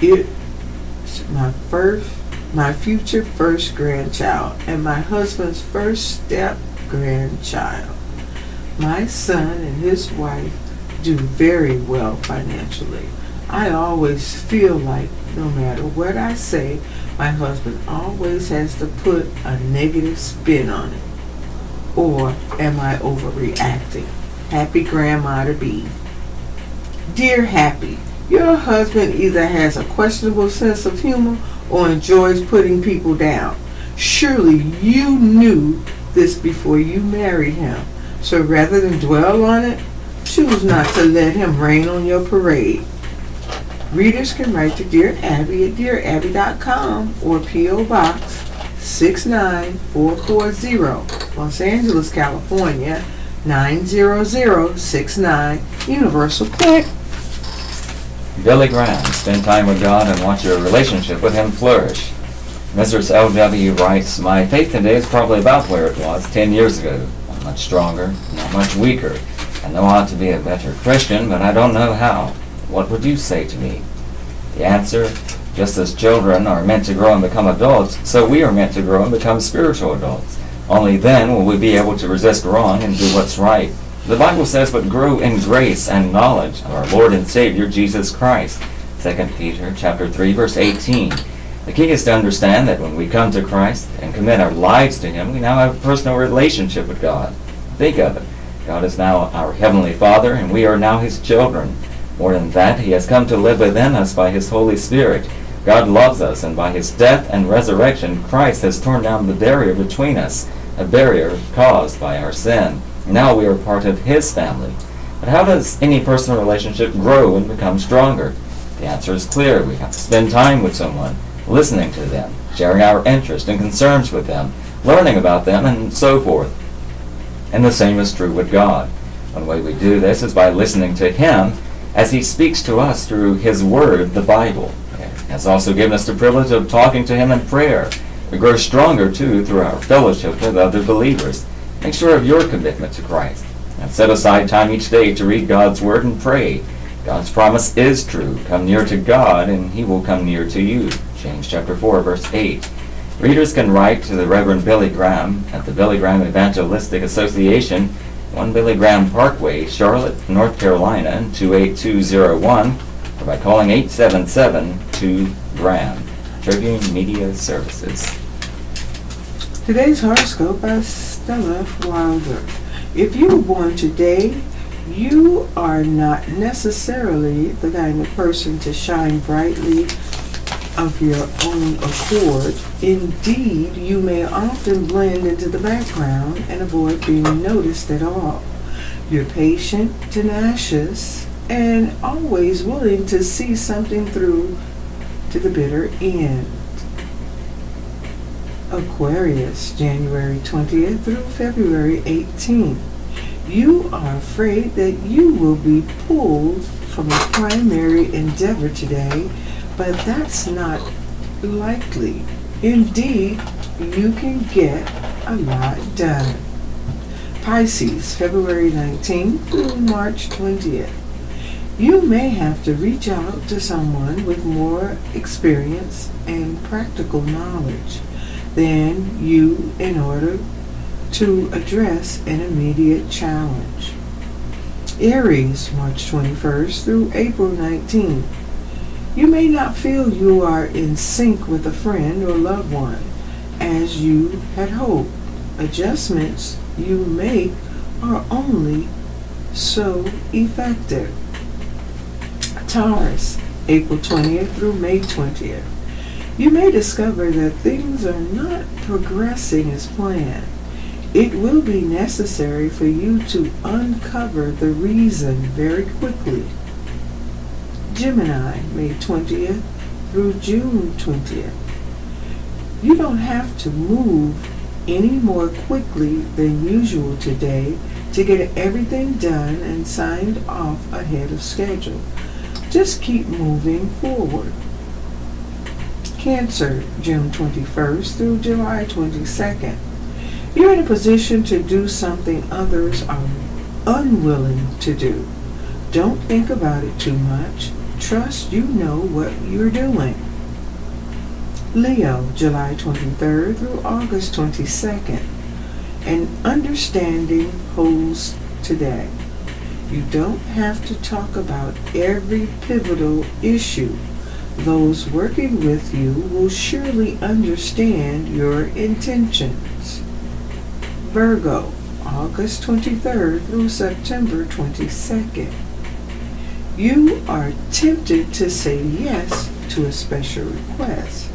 It's my future first grandchild and my husband's first step grandchild. My son and his wife do very well financially. I always feel like no matter what I say, my husband always has to put a negative spin on it. Or am I overreacting? Happy grandma to be. Dear Happy, your husband either has a questionable sense of humor or enjoys putting people down. Surely you knew this before you married him. So rather than dwell on it, choose not to let him rain on your parade. Readers can write to Dear Abby at dearabby.com or P.O. Box 69440, Los Angeles, California 90069, Universal Click. Billy Graham, spend time with God and watch your relationship with Him flourish. Mrs. L.W. writes, my faith today is probably about where it was 10 years ago. Not much stronger, not much weaker. I know I ought to be a better Christian, but I don't know how. What would you say to me? The answer, just as children are meant to grow and become adults, so we are meant to grow and become spiritual adults. Only then will we be able to resist wrong and do what's right. The Bible says, but grow in grace and knowledge of our Lord and Savior, Jesus Christ. 2 Peter chapter 3, verse 18. The key is to understand that when we come to Christ and commit our lives to Him, we now have a personal relationship with God. Think of it. God is now our Heavenly Father, and we are now His children. More than that, He has come to live within us by His Holy Spirit. God loves us, and by His death and resurrection, Christ has torn down the barrier between us, a barrier caused by our sin. Now we are part of His family. But how does any personal relationship grow and become stronger? The answer is clear. We have to spend time with someone, listening to them, sharing our interests and concerns with them, learning about them, and so forth. And the same is true with God. One way we do this is by listening to Him as He speaks to us through His Word, the Bible. He has also given us the privilege of talking to Him in prayer. We grow stronger, too, through our fellowship with other believers. Make sure of your commitment to Christ, and set aside time each day to read God's Word and pray. God's promise is true. Come near to God, and He will come near to you. James chapter 4, verse 8. Readers can write to the Reverend Billy Graham at the Billy Graham Evangelistic Association, 1 Billy Graham Parkway, Charlotte, North Carolina, 28201, or by calling 877-2-GRAHAM. Tribune Media Services. Today's horoscope by Stella Wilder. If you were born today, you are not necessarily the kind of person to shine brightly of your own accord. Indeed, you may often blend into the background and avoid being noticed at all. You're patient, tenacious, and always willing to see something through to the bitter end. Aquarius, January 20th through February 18th. You are afraid that you will be pulled from a primary endeavor today, but that's not likely. Indeed, you can get a lot done. Pisces, February 19th through March 20th. You may have to reach out to someone with more experience and practical knowledge than you in order to address an immediate challenge. Aries, March 21st through April 19th. You may not feel you are in sync with a friend or loved one as you had hoped. Adjustments you make are only so effective. Taurus, April 20th through May 20th. You may discover that things are not progressing as planned. It will be necessary for you to uncover the reason very quickly. Gemini, May 20th through June 20th. You don't have to move any more quickly than usual today to get everything done and signed off ahead of schedule. Just keep moving forward. Cancer, June 21st through July 22nd. You're in a position to do something others are unwilling to do. Don't think about it too much. Trust you know what you're doing. Leo, July 23rd through August 22nd. An understanding holds today. You don't have to talk about every pivotal issue. Those working with you will surely understand your intentions. Virgo, August 23rd through September 22nd. You are tempted to say yes to a special request,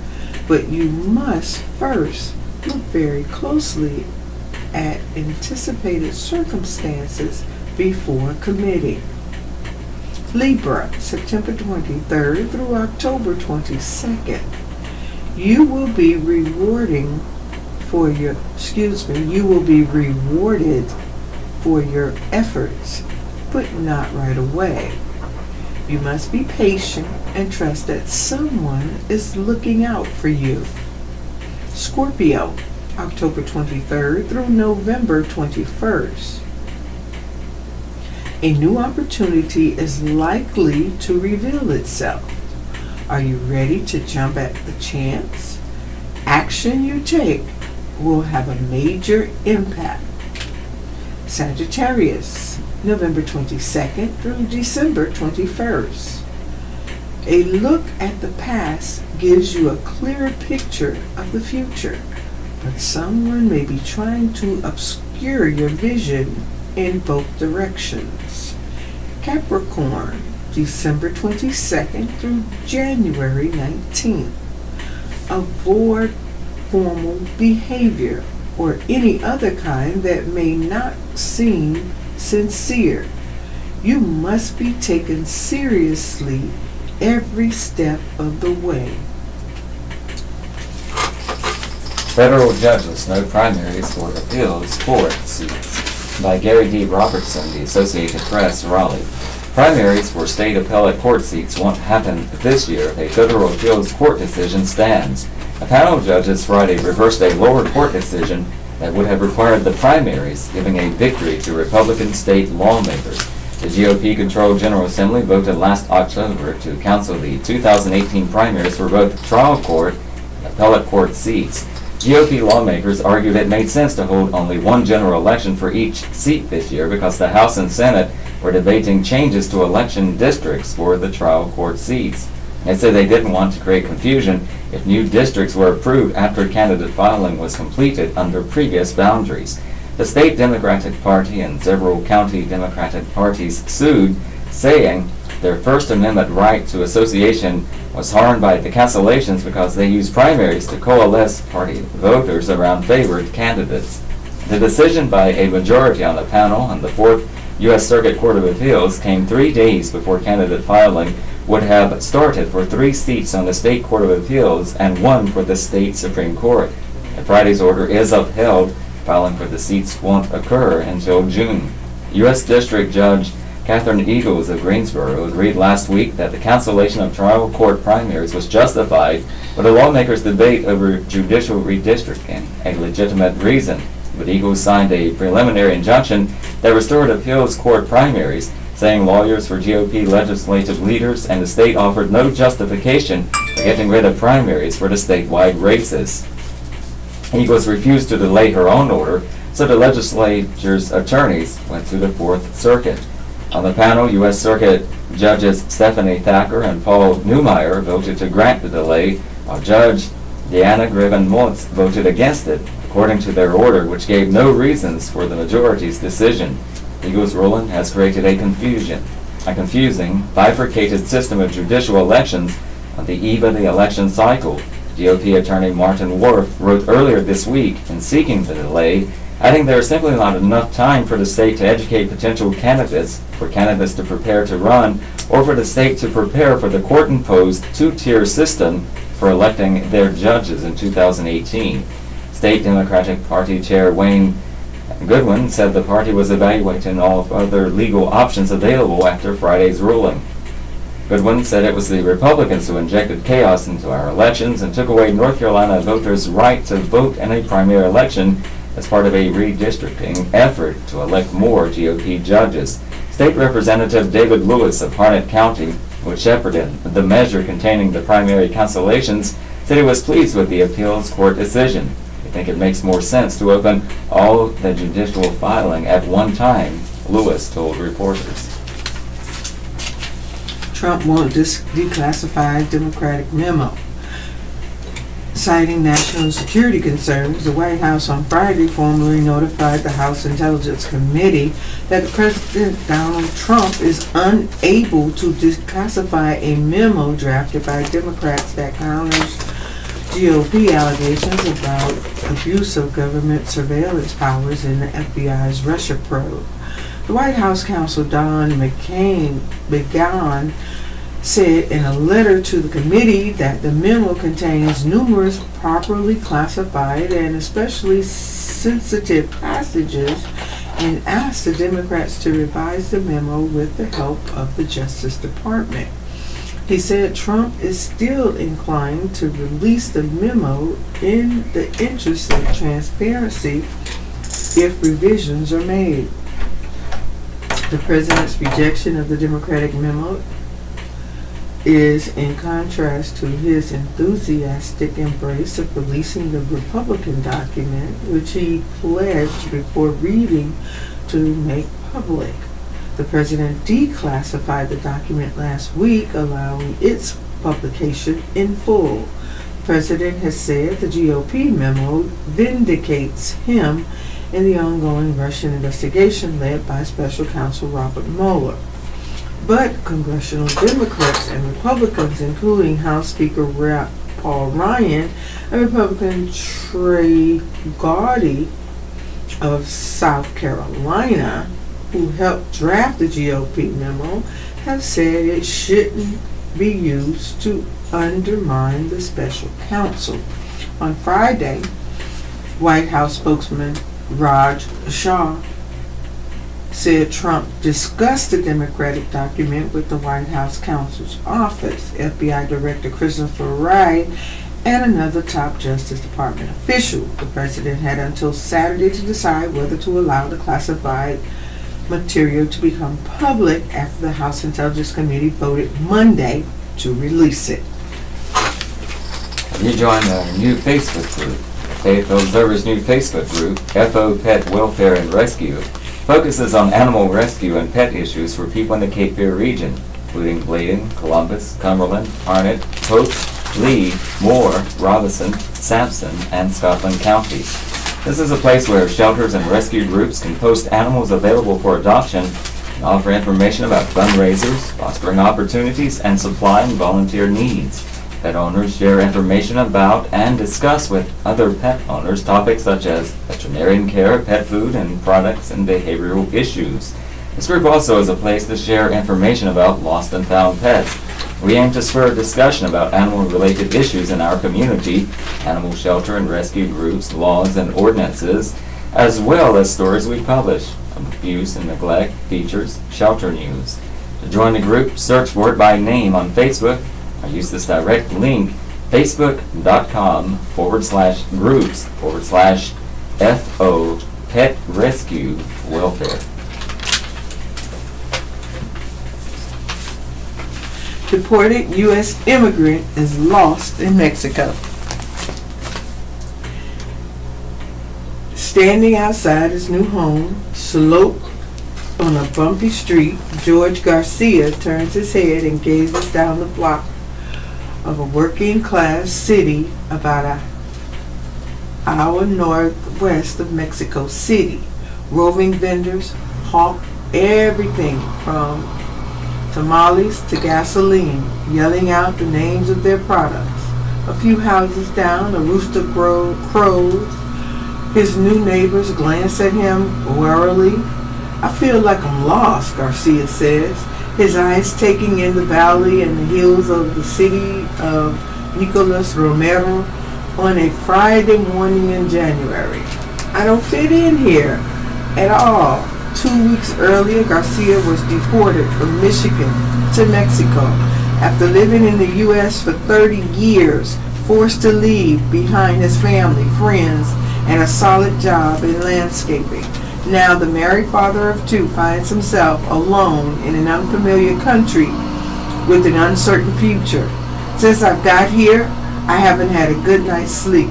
but you must first look very closely at anticipated circumstances before committing. Libra, September 23rd through October 22nd. You will be rewarded for your efforts, but not right away. You must be patient and trust that someone is looking out for you. Scorpio, October 23rd through November 21st. A new opportunity is likely to reveal itself. Are you ready to jump at the chance? Action you take will have a major impact. Sagittarius, November 22nd through December 21st. A look at the past gives you a clearer picture of the future, but someone may be trying to obscure your vision in both directions. Capricorn, December 22nd through January 19th. Avoid formal behavior or any other kind that may not seem sincere. You must be taken seriously every step of the way. Federal judges, no primaries for appeals court seats. By Gary D. Robertson, The Associated Press, Raleigh. Primaries for state appellate court seats won't happen this year if a federal appeals court decision stands. A panel of judges Friday reversed a lower court decision that would have required the primaries, giving a victory to Republican state lawmakers. The GOP-controlled General Assembly voted last October to cancel the 2018 primaries for both trial court and appellate court seats. GOP lawmakers argued it made sense to hold only one general election for each seat this year because the House and Senate were debating changes to election districts for the trial court seats. They said they didn't want to create confusion if new districts were approved after candidate filing was completed under previous boundaries. The state Democratic Party and several county Democratic parties sued, saying their First Amendment right to association was harmed by the cancellations because they used primaries to coalesce party voters around favored candidates. The decision by a majority on the panel on the Fourth U.S. Circuit Court of Appeals came 3 days before candidate filing would have started for 3 seats on the State Court of Appeals and 1 for the State Supreme Court. If Friday's order is upheld, filing for the seats won't occur until June. U.S. District Judge Catherine Eagles of Greensboro agreed last week that the cancellation of trial court primaries was justified, but the lawmakers debate over judicial redistricting, a legitimate reason. But Eagles signed a preliminary injunction that restored appeals court primaries, saying lawyers for GOP legislative leaders and the state offered no justification for getting rid of primaries for the statewide races. Eagles refused to delay her own order, so the legislature's attorneys went to the Fourth Circuit. On the panel, U.S. Circuit Judges Stephanie Thacker and Paul Neumeyer voted to grant the delay, while Judge Deanna Griven-Motz voted against it, according to their order, which gave no reasons for the majority's decision. Eagles' ruling has created a confusing, bifurcated system of judicial elections on the eve of the election cycle. GOP attorney Martin Worf wrote earlier this week in seeking the delay, adding there is simply not enough time for the state to educate potential candidates, for candidates to prepare to run, or for the state to prepare for the court-imposed 2-tier system for electing their judges in 2018. State Democratic Party Chair Wayne Goodwin said the party was evaluating all other legal options available after Friday's ruling. Goodwin said it was the Republicans who injected chaos into our elections and took away North Carolina voters' right to vote in a primary election as part of a redistricting effort to elect more GOP judges. State Representative David Lewis of Harnett County, which shepherded the measure containing the primary cancellations, said he was pleased with the appeals court decision. I think it makes more sense to open all the judicial filing at one time, Lewis told reporters. Trump won't declassify Democratic memo. Citing national security concerns, the White House on Friday formally notified the House Intelligence Committee that President Donald Trump is unable to declassify a memo drafted by Democrats that counters GOP allegations about abuse of government surveillance powers in the FBI's Russia probe. The White House counsel Don McGahn said in a letter to the committee that the memo contains numerous properly classified and especially sensitive passages and asked the Democrats to revise the memo with the help of the Justice Department. He said Trump is still inclined to release the memo in the interest of transparency if revisions are made. The president's rejection of the Democratic memo is in contrast to his enthusiastic embrace of releasing the Republican document, which he pledged before reading to make public. The president declassified the document last week, allowing its publication in full. The president has said the GOP memo vindicates him in the ongoing Russian investigation led by Special Counsel Robert Mueller. But congressional Democrats and Republicans, including House Speaker Paul Ryan and Republican Trey Gowdy of South Carolina, who helped draft the GOP memo, have said it shouldn't be used to undermine the special counsel. On Friday, White House spokesman Raj Shah said Trump discussed the Democratic document with the White House counsel's office, FBI Director Christopher Wray, and another top Justice Department official. The president had until Saturday to decide whether to allow the classified material to become public after the House Intelligence Committee voted Monday to release it. You joined our new Facebook group. Fayeville Observer's new Facebook group, FO Pet Welfare and Rescue, focuses on animal rescue and pet issues for people in the Cape Fear region, including Bladen, Columbus, Cumberland, Arnott, Hope, Lee, Moore, Robinson, Sampson, and Scotland counties. This is a place where shelters and rescue groups can post animals available for adoption and offer information about fundraisers, fostering opportunities, and supplying volunteer needs. Pet owners share information about and discuss with other pet owners topics such as veterinarian care, pet food and products, and behavioral issues. This group also is a place to share information about lost and found pets. We aim to spur discussion about animal-related issues in our community, animal shelter and rescue groups, laws and ordinances, as well as stories we publish, abuse and neglect, features, shelter news. To join the group, search for it by name on Facebook, or use this direct link, facebook.com/groups/FO Pet Rescue Welfare. Deported U.S. immigrant is lost in Mexico. Standing outside his new home, sloped on a bumpy street, George Garcia turns his head and gazes down the block of a working-class city about an hour northwest of Mexico City. Roving vendors hawk everything from tamales to gasoline, yelling out the names of their products. A few houses down, a rooster crows. His new neighbors glance at him warily. "I feel like I'm lost," Garcia says, his eyes taking in the valley and the hills of the city of Nicolas Romero on a Friday morning in January. "I don't fit in here at all." 2 weeks earlier, Garcia was deported from Michigan to Mexico after living in the U.S. for 30 years, forced to leave behind his family, friends, and a solid job in landscaping. Now the married father of two finds himself alone in an unfamiliar country with an uncertain future. "Since I've got here, I haven't had a good night's sleep,"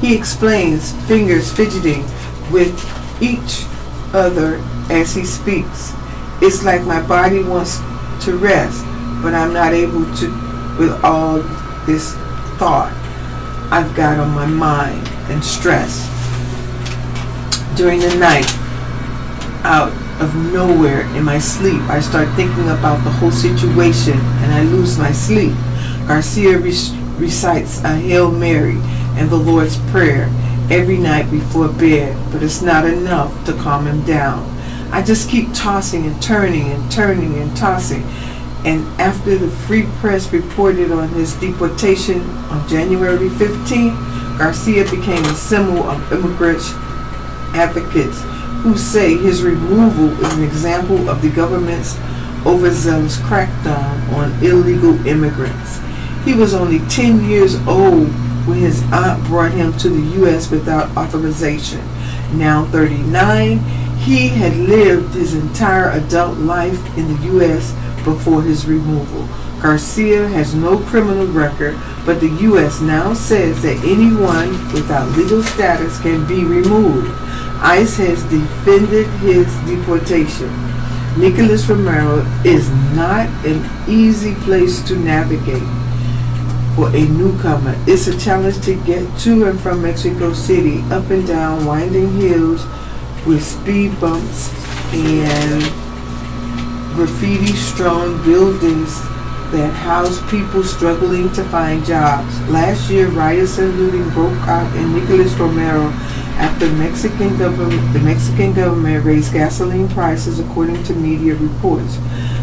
he explains, fingers fidgeting with each other as he speaks. "It's like my body wants to rest, but I'm not able to with all this thought I've got on my mind and stress." During the night, out of nowhere in my sleep, I start thinking about the whole situation and I lose my sleep. Garcia recites a Hail Mary and the Lord's Prayer every night before bed, but it's not enough to calm him down. "I just keep tossing and turning and turning and tossing." And after the Free Press reported on his deportation on January 15th, Garcia became a symbol of immigrant advocates who say his removal is an example of the government's overzealous crackdown on illegal immigrants. He was only 10 years old when his aunt brought him to the U.S. without authorization. Now 39, he had lived his entire adult life in the U.S. before his removal. Garcia has no criminal record, but the U.S. now says that anyone without legal status can be removed. ICE has defended his deportation. Nicolas Romero is not an easy place to navigate for a newcomer. It's a challenge to get to and from Mexico City, up and down winding hills with speed bumps and graffiti-strewn buildings that house people struggling to find jobs. Last year, riots and looting broke out in Nicolas Romero after the Mexican government raised gasoline prices, according to media reports.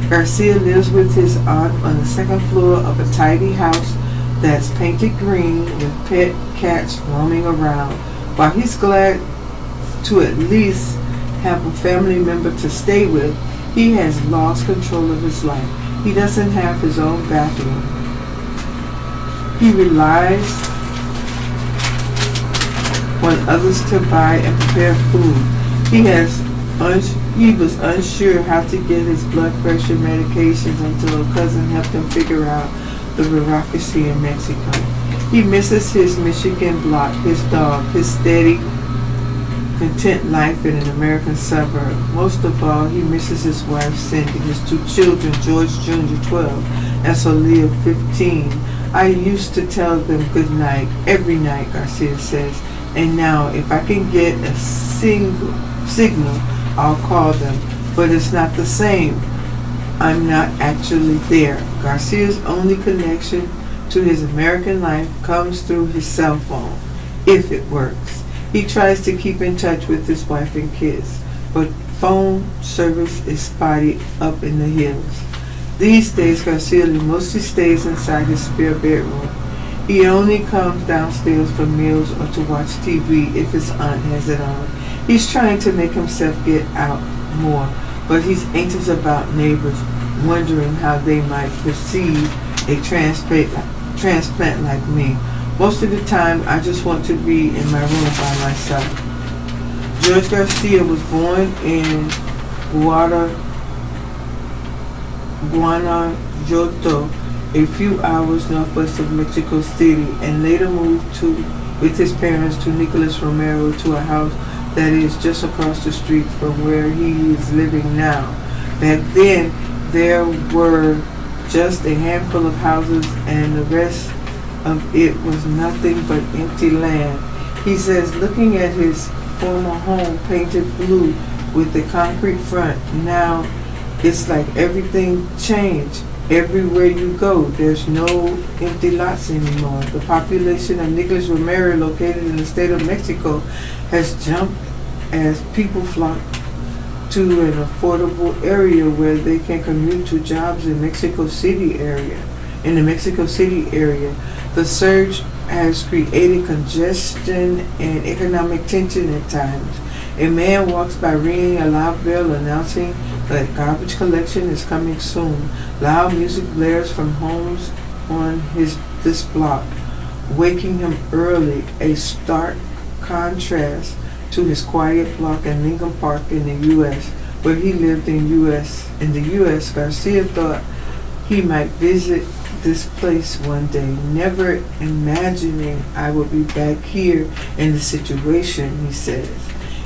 Garcia lives with his aunt on the second floor of a tidy house that's painted green with pet cats roaming around. While he's glad to at least have a family member to stay with, he has lost control of his life. He doesn't have his own bathroom. He relies on others to buy and prepare food. He was unsure how to get his blood pressure medications until a cousin helped him figure out the bureaucracy in Mexico. He misses his Michigan block, his dog, his steady, content life in an American suburb. Most of all, he misses his wife Cindy, his two children, George Jr. 12 and Solia 15. I used to tell them good night every night, Garcia says, and now if I can get a signal, I'll call them, but it's not the same. I'm not actually there. Garcia's only connection to his American life comes through his cell phone, if it works. He tries to keep in touch with his wife and kids, but phone service is spotty up in the hills. These days, Garcia mostly stays inside his spare bedroom. He only comes downstairs for meals or to watch TV if his aunt has it on. He's trying to make himself get out more, but he's anxious about neighbors, wondering how they might perceive a transplant like me. Most of the time, I just want to be in my room by myself. George Garcia was born in Guanajuato, a few hours northwest of Mexico City, and later moved with his parents to Nicolas Romero to a house that is just across the street from where he is living now. Back then, there were just a handful of houses, and the rest of it was nothing but empty land. He says, looking at his former home painted blue with the concrete front, now it's like everything changed. Everywhere you go, there's no empty lots anymore. The population of Nicolas Romero, located in the state of Mexico, has jumped as people flock to an affordable area where they can commute to jobs in Mexico City area. In the Mexico City area, the surge has created congestion and economic tension at times. A man walks by ringing a loud bell announcing that garbage collection is coming soon. Loud music blares from homes on this block, waking him early, a stark contrast to his quiet block in Lincoln Park in the U.S., where he lived in the U.S. Garcia thought he might visit this place one day, never imagining I would be back here in the situation, he says.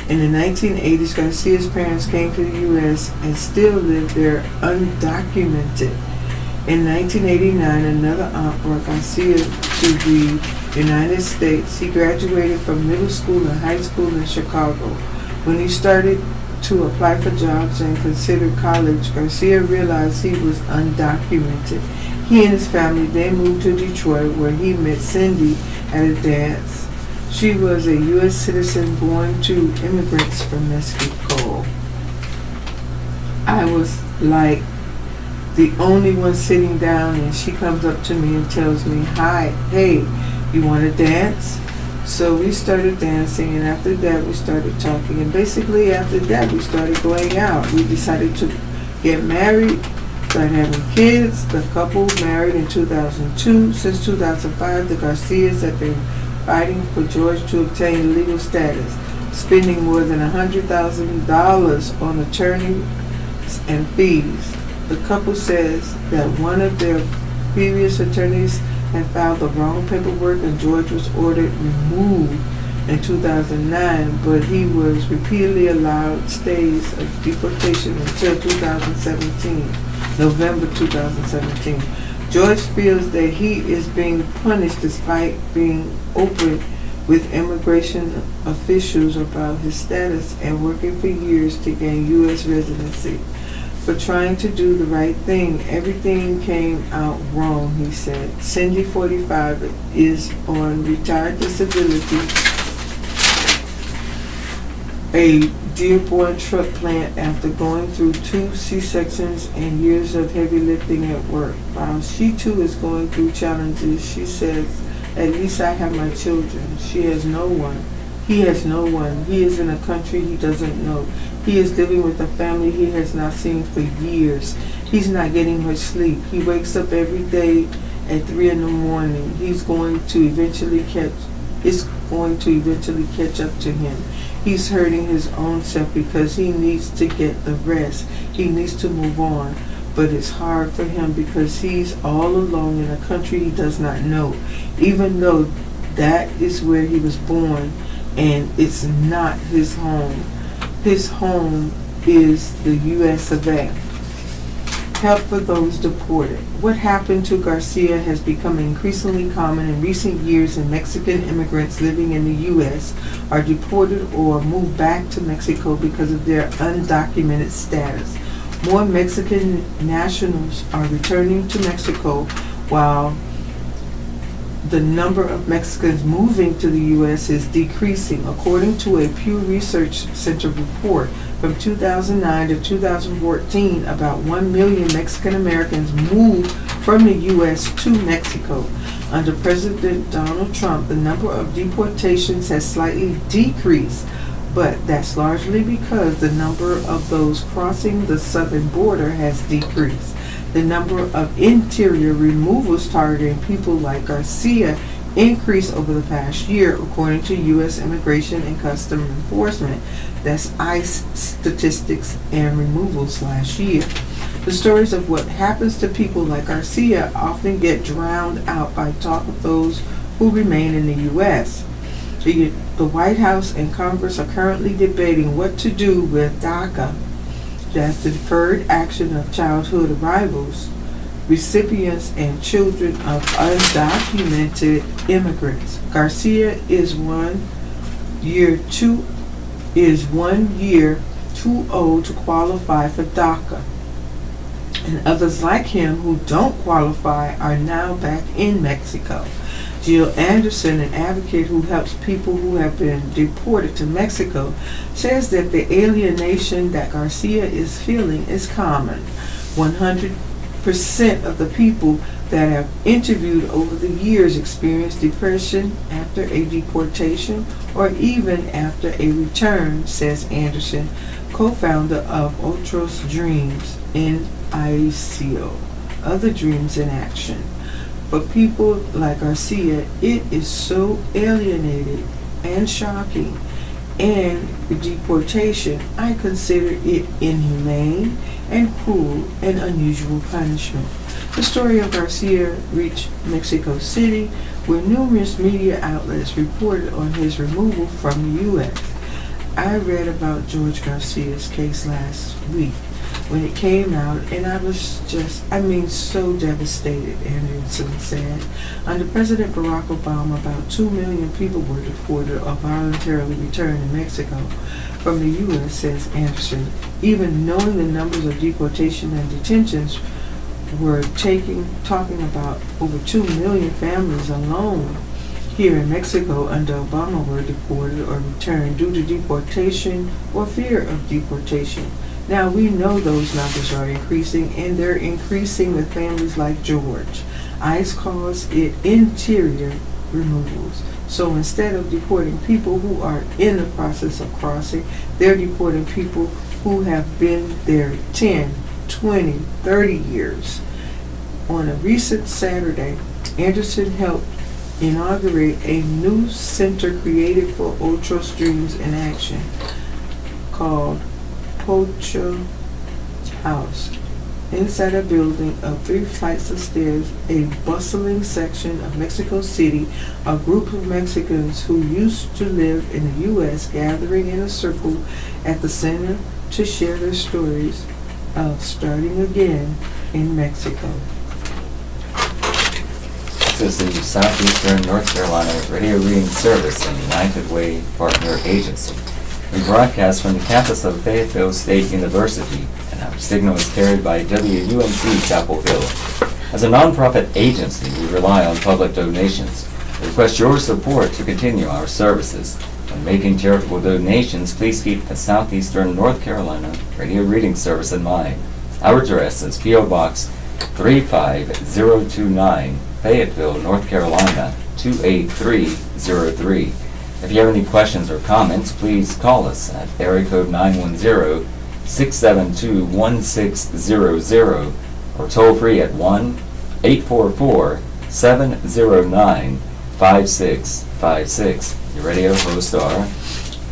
In the 1980s, Garcia's parents came to the U.S. and still live there undocumented. In 1989, another aunt brought Garcia to the United States. He graduated from middle school and high school in Chicago. When he started to apply for jobs and consider college, Garcia realized he was undocumented. He and his family then moved to Detroit, where he met Cindy at a dance. She was a U.S. citizen born to immigrants from Mexico. I was like the only one sitting down, and she comes up to me and tells me, "Hi, hey, you want to dance?" So we started dancing, and after that we started talking, and basically after that we started going out. We decided to get married, start having kids. The couple married in 2002. Since 2005, the Garcias have been fighting for George to obtain legal status, spending more than $100,000 on attorneys and fees. The couple says that one of their Previous attorneys had filed the wrong paperwork and George was ordered removed in 2009, but he was repeatedly allowed stays of deportation until 2017, November 2017. George feels that he is being punished despite being open with immigration officials about his status and working for years to gain U.S. residency. For trying to do the right thing, everything came out wrong, he said. Cindy, 45, is on retired disability, a Dearborn truck plant after going through 2 C-sections and years of heavy lifting at work. While she too is going through challenges, she says, "At least I have my children." She has no one. He has no one. He is in a country he doesn't know. He is living with a family he has not seen for years. He's not getting much sleep. He wakes up every day at 3 in the morning. It's going to eventually catch up to him. He's hurting his own self because he needs to get the rest. He needs to move on. But it's hard for him because he's all alone in a country he does not know, even though that is where he was born and it's not his home. His home is the U.S. of A. Help for those deported. What happened to Garcia has become increasingly common in recent years, and Mexican immigrants living in the U.S. are deported or moved back to Mexico because of their undocumented status. More Mexican nationals are returning to Mexico, while the number of Mexicans moving to the U.S. is decreasing. According to a Pew Research Center report from 2009 to 2014, about 1 million Mexican Americans moved from the U.S. to Mexico. Under President Donald Trump, the number of deportations has slightly decreased, but that's largely because the number of those crossing the southern border has decreased. The number of interior removals targeting people like Garcia increased over the past year, according to U.S. Immigration and Customs Enforcement. That's ICE statistics and removals last year. The stories of what happens to people like Garcia often get drowned out by talk of those who remain in the U.S. The White House and Congress are currently debating what to do with DACA, that's the Deferred Action of Childhood Arrivals, recipients and children of undocumented immigrants. Garcia is 1 year too old to qualify for DACA, and others like him who don't qualify are now back in Mexico. Jill Anderson, an advocate who helps people who have been deported to Mexico, says that the alienation that Garcia is feeling is common. 100% of the people that have interviewed over the years experience depression after a deportation or even after a return, says Anderson, co-founder of Otros Dreams in ICO, Other Dreams in Action. For people like Garcia, it is so alienated and shocking, and deportation, I consider it inhumane and cruel and unusual punishment. The story of Garcia reached Mexico City, where numerous media outlets reported on his removal from the U.S. I read about George Garcia's case last week when it came out, and I was just, so devastated, Anderson said. Under President Barack Obama, about 2 million people were deported or voluntarily returned to Mexico from the U.S., says Anderson. Even knowing the numbers of deportation and detentions were talking about over 2 million families alone here in Mexico under Obama were deported or returned due to deportation or fear of deportation. Now we know those numbers are increasing, and they're increasing with families like George. ICE calls it interior removals. So instead of deporting people who are in the process of crossing, they're deporting people who have been there 10, 20, 30 years. On a recent Saturday, Anderson helped inaugurate a new center created for Otros Dreams in Action called Pocho House. inside a building of 3 flights of stairs, a bustling section of Mexico City, a group of Mexicans who used to live in the U.S. gathering in a circle at the center to share their stories of starting again in Mexico. This is the Southeastern North Carolina Radio Reading Service and United Way Partner Agency. We broadcast from the campus of Fayeville State University, and our signal is carried by WUNC Chapel Hill. As a nonprofit agency, we rely on public donations. We request your support to continue our services. When making charitable donations, please keep the Southeastern North Carolina Radio Reading Service in mind. Our address is P.O. Box 35029, Fayetteville, North Carolina 28303. If you have any questions or comments, please call us at area code 910-672-1600 or toll free at 1-844-709-5656. Your radio hosts are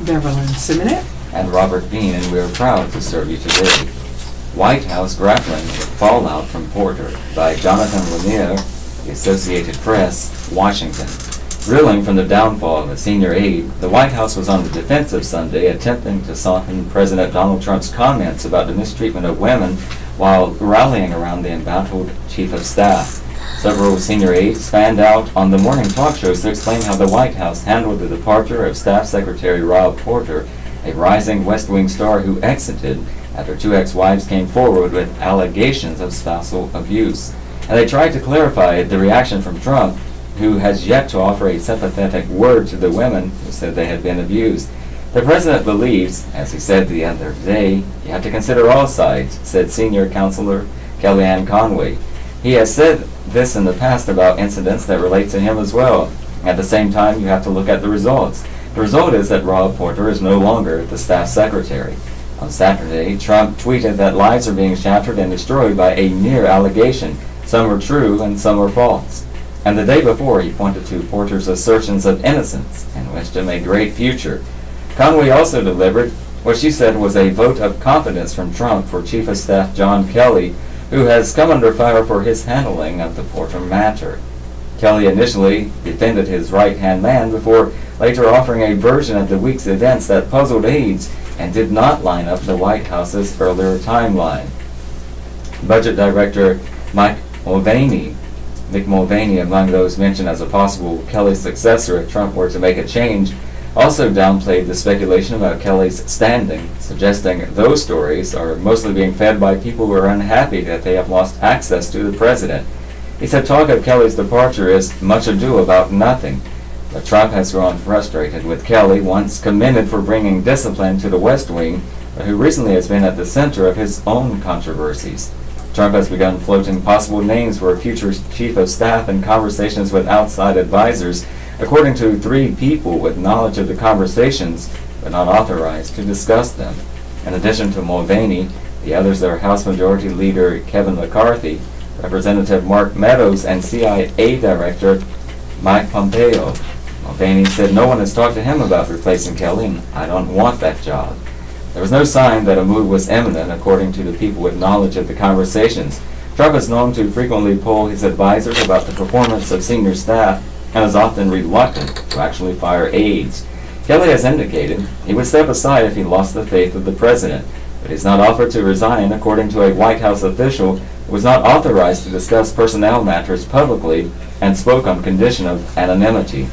Beverly Simonet and Robert Bean, and we are proud to serve you today. White House Grappling with Fallout from Porter by Jonathan Lanier, The Associated Press, Washington. Reeling from the downfall of a senior aide, the White House was on the defensive Sunday, attempting to soften President Donald Trump's comments about the mistreatment of women while rallying around the embattled chief of staff. Several senior aides fanned out on the morning talk shows to explain how the White House handled the departure of Staff Secretary Rob Porter, a rising West Wing star who exited after 2 ex-wives came forward with allegations of spousal abuse. And they tried to clarify the reaction from Trump, who has yet to offer a sympathetic word to the women who said they had been abused. The president believes, as he said the other day, you have to consider all sides, said senior counselor Kellyanne Conway. He has said this in the past about incidents that relate to him as well. At the same time, you have to look at the results. The result is that Rob Porter is no longer the staff secretary. On Saturday, Trump tweeted that lives are being shattered and destroyed by a mere allegation. Some were true and some were false. And the day before, he pointed to Porter's assertions of innocence and wished him a great future. Conway also delivered what she said was a vote of confidence from Trump for Chief of Staff John Kelly, who has come under fire for his handling of the Porter matter. Kelly initially defended his right-hand man before later offering a version of the week's events that puzzled aides and did not line up the White House's earlier timeline. Budget Director Mick Mulvaney, among those mentioned as a possible Kelly successor if Trump were to make a change, also downplayed the speculation about Kelly's standing, suggesting those stories are mostly being fed by people who are unhappy that they have lost access to the president. He said talk of Kelly's departure is much ado about nothing, but Trump has grown frustrated with Kelly, once commended for bringing discipline to the West Wing, but who recently has been at the center of his own controversies. Trump has begun floating possible names for a future chief of staff in conversations with outside advisors, according to 3 people with knowledge of the conversations, but not authorized to discuss them. In addition to Mulvaney, the others are House Majority Leader Kevin McCarthy, Representative Mark Meadows, and CIA Director Mike Pompeo. Mulvaney said no one has talked to him about replacing Kelly, and I don't want that job. There was no sign that a move was imminent, according to the people with knowledge of the conversations. Trump is known to frequently poll his advisors about the performance of senior staff and is often reluctant to actually fire aides. Kelly has indicated he would step aside if he lost the faith of the president, but he's not offered to resign, according to a White House official who was not authorized to discuss personnel matters publicly and spoke on condition of anonymity.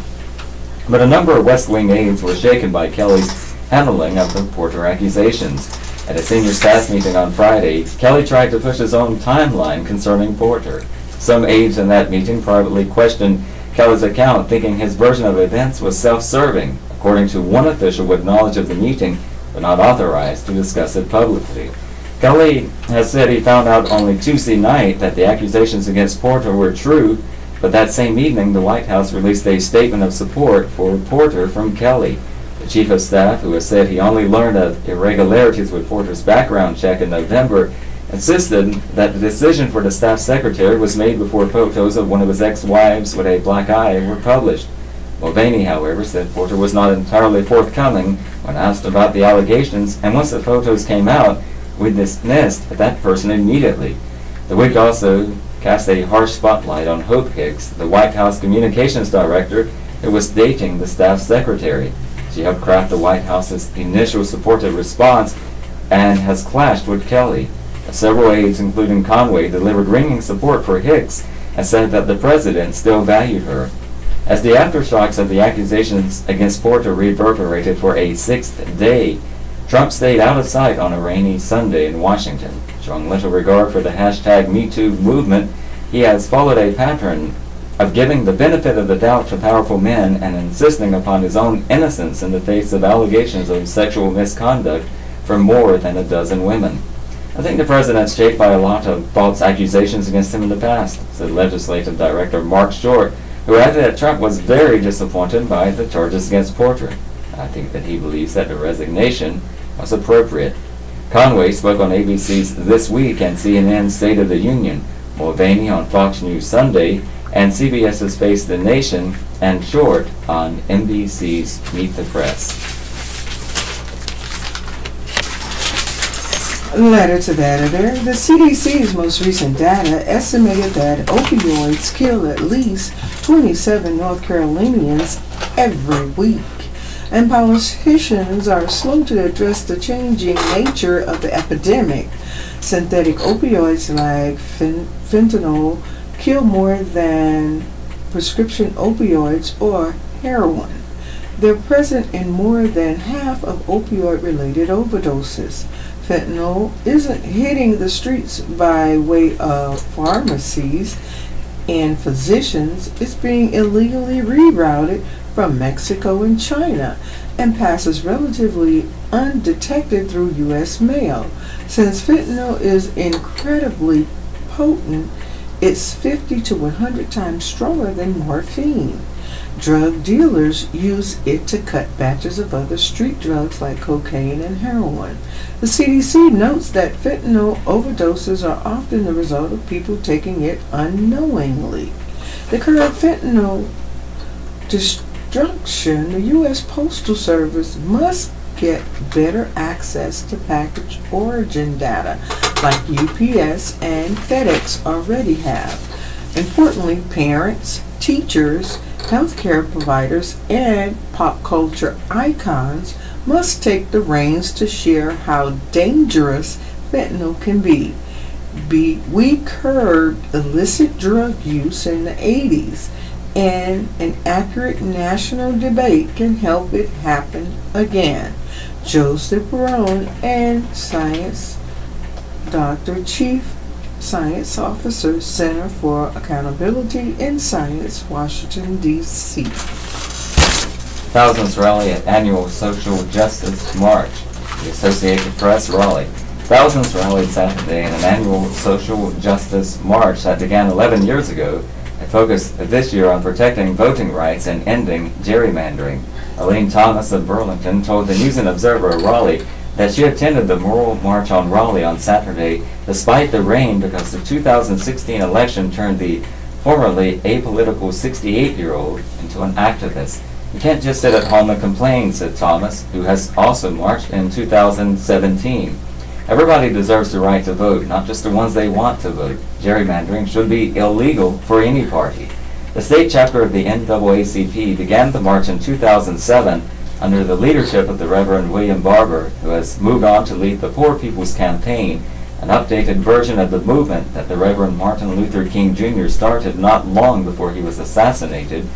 But a number of West Wing aides were shaken by Kelly's handling of the Porter accusations. At a senior staff meeting on Friday, Kelly tried to push his own timeline concerning Porter. Some aides in that meeting privately questioned Kelly's account, thinking his version of events was self-serving, according to one official with knowledge of the meeting, but not authorized to discuss it publicly. Kelly has said he found out only Tuesday night that the accusations against Porter were true, but that same evening the White House released a statement of support for Porter from Kelly. The chief of staff, who has said he only learned of irregularities with Porter's background check in November, insisted that the decision for the staff secretary was made before photos of one of his ex-wives with a black eye were published. Mulvaney, however, said Porter was not entirely forthcoming when asked about the allegations, and once the photos came out, we dismissed that person immediately. The week also cast a harsh spotlight on Hope Hicks, the White House communications director who was dating the staff secretary. She helped craft the White House's initial supportive response and has clashed with Kelly. Several aides, including Conway, delivered ringing support for Hicks and said that the president still valued her. As the aftershocks of the accusations against Porter reverberated for a sixth day, Trump stayed out of sight on a rainy Sunday in Washington. Showing little regard for the hashtag #MeToo movement, he has followed a pattern of giving the benefit of the doubt to powerful men and insisting upon his own innocence in the face of allegations of sexual misconduct from more than a dozen women. I think the president's shaped by a lot of false accusations against him in the past, said Legislative Director Mark Short, who added that Trump was very disappointed by the charges against Porter. I think that he believes that the resignation was appropriate. Conway spoke on ABC's This Week and CNN's State of the Union, Mulvaney on Fox News Sunday, and CBS's Face the Nation, and Short on NBC's Meet the Press. Letter to the editor. The CDC's most recent data estimated that opioids kill at least 27 North Carolinians every week, and politicians are slow to address the changing nature of the epidemic. Synthetic opioids like fentanyl kill more than prescription opioids or heroin. They're present in more than half of opioid-related overdoses. Fentanyl isn't hitting the streets by way of pharmacies and physicians. It's being illegally rerouted from Mexico and China and passes relatively undetected through U.S. mail. Since fentanyl is incredibly potent, it's 50 to 100 times stronger than morphine. Drug dealers use it to cut batches of other street drugs like cocaine and heroin. The CDC notes that fentanyl overdoses are often the result of people taking it unknowingly. The current fentanyl destruction, the U.S. Postal Service must get better access to package origin data like UPS and FedEx already have. Importantly, parents, teachers, healthcare providers, and pop culture icons must take the reins to share how dangerous fentanyl can be. We curbed illicit drug use in the 80s, and an accurate national debate can help it happen again. Joseph Barone and Science Dr. Chief Science Officer, Center for Accountability in Science, Washington, D.C. Thousands rally at annual Social Justice March. The Associated Press, Raleigh. Thousands rallied Saturday in an annual Social Justice March that began 11 years ago and focused this year on protecting voting rights and ending gerrymandering. Elaine Thomas of Burlington told the News and Observer of Raleigh that she attended the Moral March on Raleigh on Saturday despite the rain because the 2016 election turned the formerly apolitical 68-year-old into an activist. You can't just sit at home and complain, said Thomas, who has also marched in 2017. Everybody deserves the right to vote, not just the ones they want to vote. Gerrymandering should be illegal for any party. The state chapter of the NAACP began the march in 2007 under the leadership of the Reverend William Barber, who has moved on to lead the Poor People's Campaign, an updated version of the movement that the Reverend Martin Luther King Jr. started not long before he was assassinated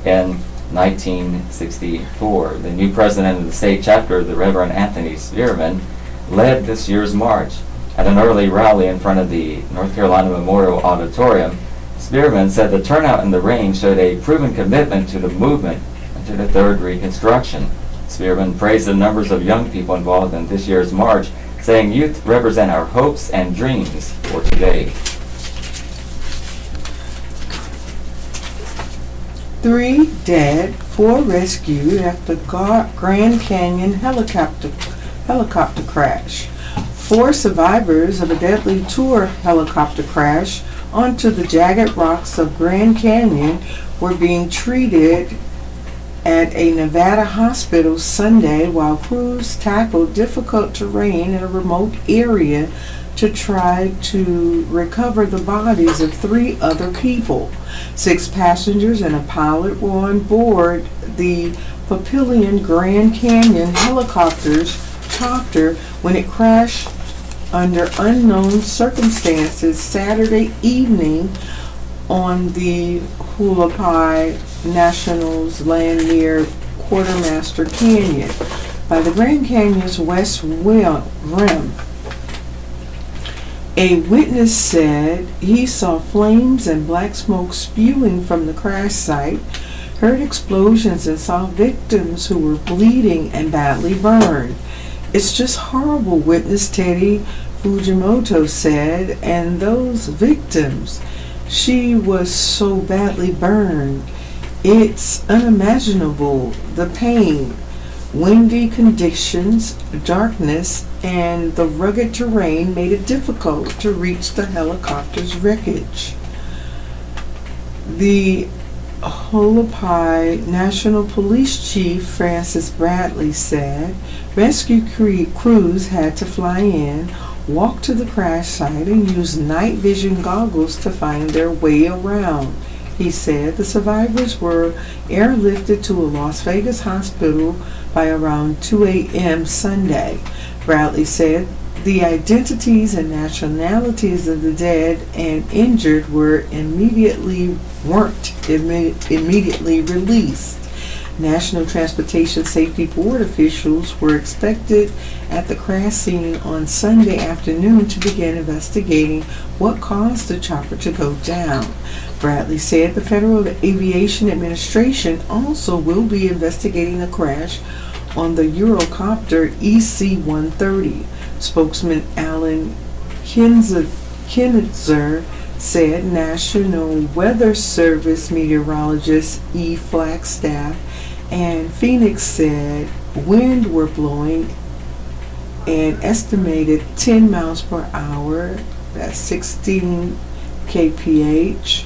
in 1964. The new president of the state chapter, the Reverend Anthony Spearman, led this year's march. At an early rally in front of the North Carolina Memorial Auditorium, Spearman said the turnout in the rain showed a proven commitment to the movement and to the Third Reconstruction. Spearman praised the numbers of young people involved in this year's march, saying youth represent our hopes and dreams for today. 3 dead, 4 rescued after Grand Canyon helicopter crash. 4 survivors of a deadly tour helicopter crash onto the jagged rocks of Grand Canyon were being treated at a Nevada hospital Sunday while crews tackled difficult terrain in a remote area to try to recover the bodies of 3 other people. 6 passengers and a pilot were on board the Papillion Grand Canyon helicopter's chopper when it crashed under unknown circumstances Saturday evening on the Hualapai National's land near Quartermaster Canyon by the Grand Canyon's west rim. A witness said he saw flames and black smoke spewing from the crash site, heard explosions, and saw victims who were bleeding and badly burned. "It's just horrible," witness Teddy Fujimoto said, "and those victims, she was so badly burned. It's unimaginable. The pain, windy conditions, darkness, and the rugged terrain made it difficult to reach the helicopter's wreckage." The Hualapai National Police Chief Francis Bradley said rescue crews had to fly in, walk to the crash site, and use night vision goggles to find their way around. He said the survivors were airlifted to a Las Vegas hospital by around 2 a.m. Sunday. Bradley said the identities and nationalities of the dead and injured weren't immediately released. National Transportation Safety Board officials were expected at the crash scene on Sunday afternoon to begin investigating what caused the chopper to go down. Bradley said the Federal Aviation Administration also will be investigating the crash on the Eurocopter EC-130. Spokesman Alan Kinitzer said National Weather Service meteorologist E. Flagstaff and Phoenix said wind were blowing an estimated 10 miles per hour, that's 16 kph,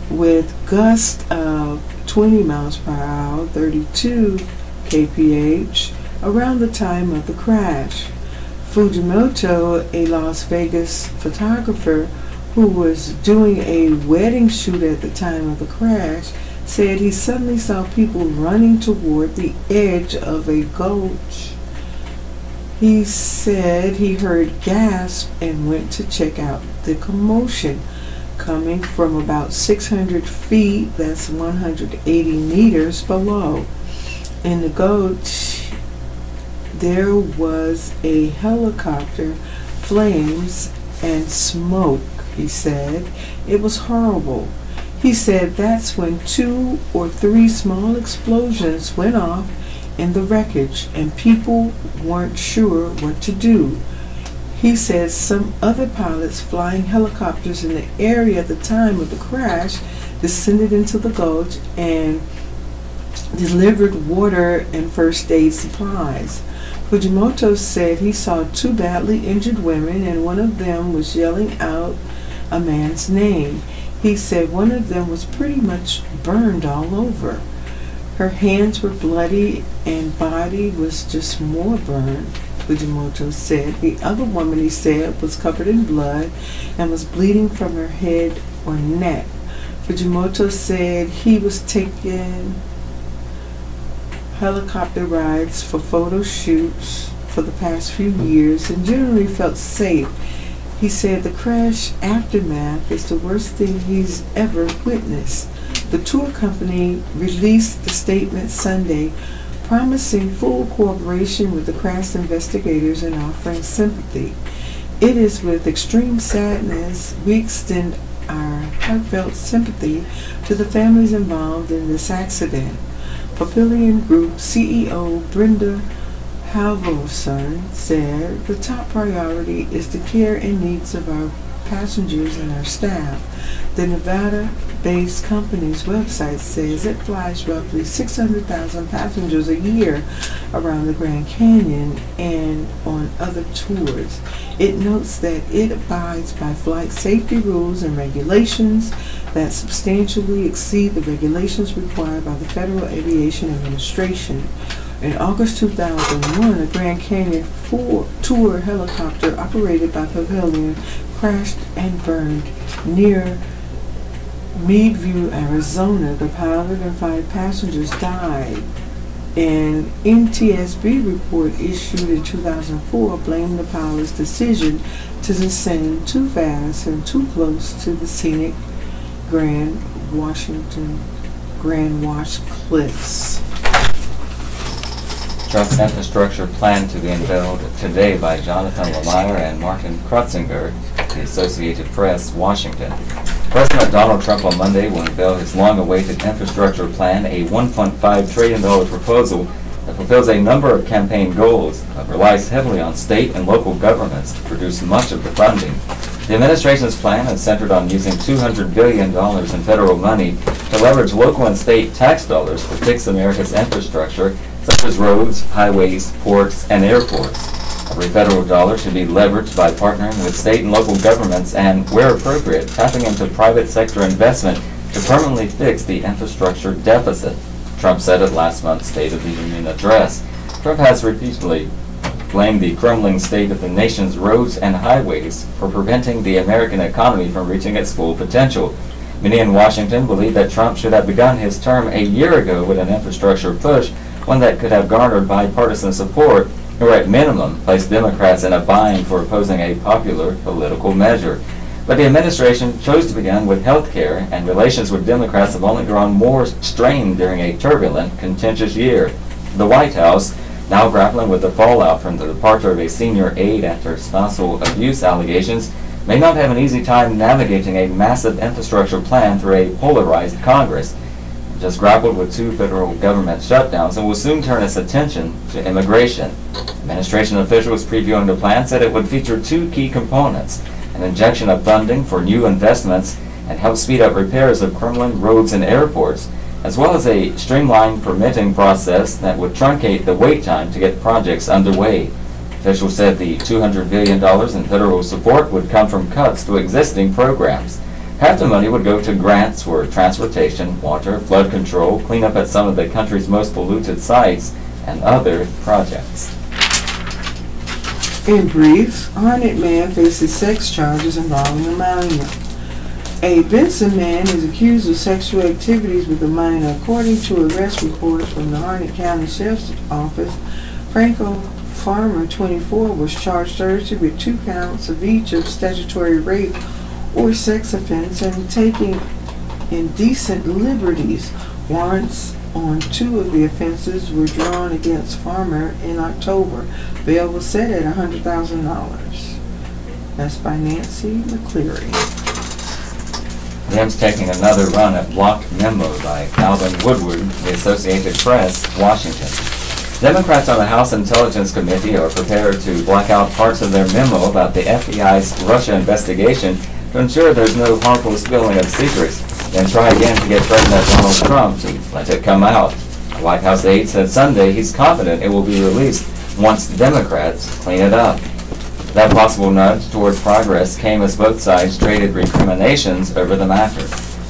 with gusts of 20 miles per hour, 32 kph, around the time of the crash. Fujimoto, a Las Vegas photographer who was doing a wedding shoot at the time of the crash, said he suddenly saw people running toward the edge of a gulch. He said he heard gasps and went to check out the commotion coming from about 600 feet, that's 180 meters below. In the gulch, there was a helicopter, flames, and smoke, he said. It was horrible. He said that's when 2 or 3 small explosions went off in the wreckage and people weren't sure what to do. He said some other pilots flying helicopters in the area at the time of the crash descended into the gulch and delivered water and first aid supplies. Fujimoto said he saw 2 badly injured women and one of them was yelling out a man's name. He said one of them was pretty much burned all over. Her hands were bloody and body was just more burned, Fujimoto said. The other woman, he said, was covered in blood and was bleeding from her head or neck. Fujimoto said he was taking helicopter rides for photo shoots for the past few years and generally felt safe. He said the crash aftermath is the worst thing he's ever witnessed. The tour company released the statement Sunday promising full cooperation with the crash investigators and offering sympathy. It is with extreme sadness we extend our heartfelt sympathy to the families involved in this accident. Papillion Group CEO Brenda Halvorson said the top priority is the care and needs of our passengers and our staff. The Nevada-based company's website says it flies roughly 600,000 passengers a year around the Grand Canyon and on other tours. It notes that it abides by flight safety rules and regulations that substantially exceed the regulations required by the Federal Aviation Administration. In August 2001, a Grand Canyon tour helicopter operated by Pavilion crashed and burned near Meadview, Arizona. The pilot and 5 passengers died. An NTSB report issued in 2004 blamed the pilot's decision to descend too fast and too close to the scenic Grand Wash Cliffs. Trump's infrastructure plan to be unveiled today by Jonathan Lemire and Martin Krutzinger, the Associated Press, Washington. President Donald Trump on Monday will unveil his long-awaited infrastructure plan, a $1.5 trillion proposal that fulfills a number of campaign goals, but relies heavily on state and local governments to produce much of the funding. The administration's plan is centered on using $200 billion in federal money to leverage local and state tax dollars to fix America's infrastructure, such as roads, highways, ports, and airports. Every federal dollar should be leveraged by partnering with state and local governments and, where appropriate, tapping into private sector investment to permanently fix the infrastructure deficit, Trump said at last month's State of the Union address. Trump has repeatedly blamed the crumbling state of the nation's roads and highways for preventing the American economy from reaching its full potential. Many in Washington believe that Trump should have begun his term a year ago with an infrastructure push, one that could have garnered bipartisan support, or at minimum placed Democrats in a bind for opposing a popular political measure. But the administration chose to begin with health care, and relations with Democrats have only grown more strained during a turbulent, contentious year. The White House, now grappling with the fallout from the departure of a senior aide after spousal abuse allegations, may not have an easy time navigating a massive infrastructure plan through a polarized Congress. It just grappled with 2 federal government shutdowns and will soon turn its attention to immigration. Administration officials previewing the plan said it would feature 2 key components: an injection of funding for new investments and help speed up repairs of crumbling roads and airports, as well as a streamlined permitting process that would truncate the wait time to get projects underway. Officials said the $200 billion in federal support would come from cuts to existing programs. Half the money would go to grants for transportation, water, flood control, cleanup at some of the country's most polluted sites, and other projects. In brief, Hornet Man faces sex charges involving a minor. A Benson man is accused of sexual activities with a minor. According to arrest reports from the Harnett County Sheriff's Office, Franco Farmer, 24, was charged Thursday with 2 counts of each of statutory rape or sex offense and taking indecent liberties. Warrants on 2 of the offenses were drawn against Farmer in October. Bail was set at $100,000. That's by Nancy McCleary. Dems taking another run at blocked memo by Alvin Woodward, the Associated Press, Washington. Democrats on the House Intelligence Committee are prepared to black out parts of their memo about the FBI's Russia investigation to ensure there's no harmful spilling of secrets, then try again to get President Donald Trump to let it come out. The White House aide said Sunday he's confident it will be released once Democrats clean it up. That possible nudge toward progress came as both sides traded recriminations over the matter.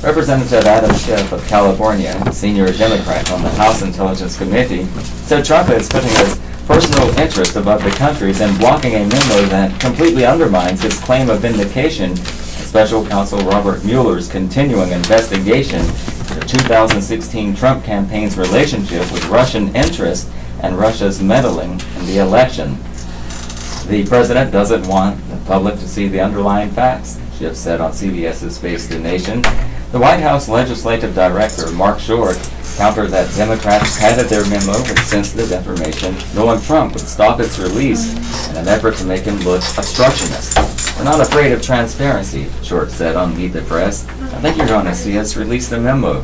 Representative Adam Schiff of California, senior Democrat on the House Intelligence Committee, said Trump is putting his personal interest above the country's and blocking a memo that completely undermines his claim of vindication in Special Counsel Robert Mueller's continuing investigation into the 2016 Trump campaign's relationship with Russian interests and Russia's meddling in the election. The president doesn't want the public to see the underlying facts, Schiff said on CBS's Face the Nation. The White House Legislative Director, Mark Short, countered that Democrats padded their memo with sensitive information, knowing Trump would stop its release in an effort to make him look obstructionist. We're not afraid of transparency, Short said on Meet the Press. I think you're going to see us release the memo.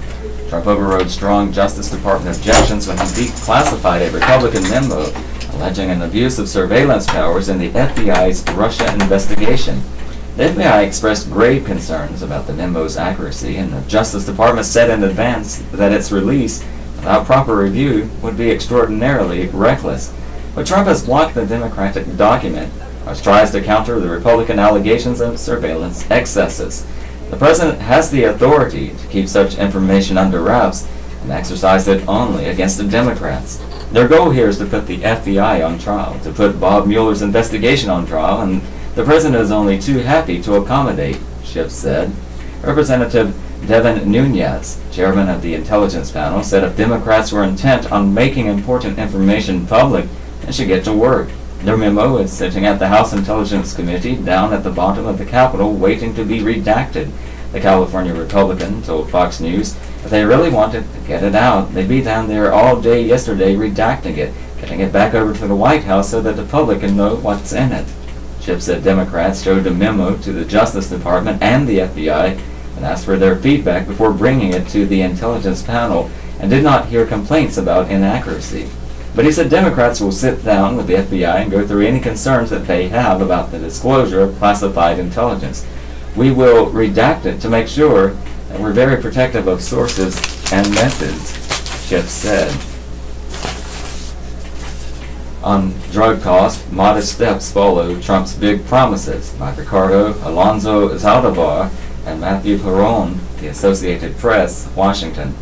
Trump overrode strong Justice Department objections when he declassified a Republican memo alleging an abuse of surveillance powers in the FBI's Russia investigation. The FBI expressed grave concerns about the memo's accuracy, and the Justice Department said in advance that its release would without proper review would be extraordinarily reckless. But Trump has blocked the Democratic document, which tries to counter the Republican allegations of surveillance excesses. The president has the authority to keep such information under wraps and exercise it only against the Democrats. Their goal here is to put the FBI on trial, to put Bob Mueller's investigation on trial, and the president is only too happy to accommodate, Schiff said. Representative Devin Nunes, chairman of the intelligence panel, said if Democrats were intent on making important information public, they should get to work. Their memo is sitting at the House Intelligence Committee down at the bottom of the Capitol waiting to be redacted. The California Republican told Fox News if they really wanted to get it out, they'd be down there all day yesterday redacting it, getting it back over to the White House so that the public can know what's in it. Schiff said Democrats showed the memo to the Justice Department and the FBI and asked for their feedback before bringing it to the intelligence panel and did not hear complaints about inaccuracy. But he said Democrats will sit down with the FBI and go through any concerns that they have about the disclosure of classified intelligence. We will redact it to make sure that we're very protective of sources and methods, Schiff said. On drug cost, modest steps follow Trump's big promises by Ricardo Alonso Zaldivar and Matthew Perron, the Associated Press, Washington.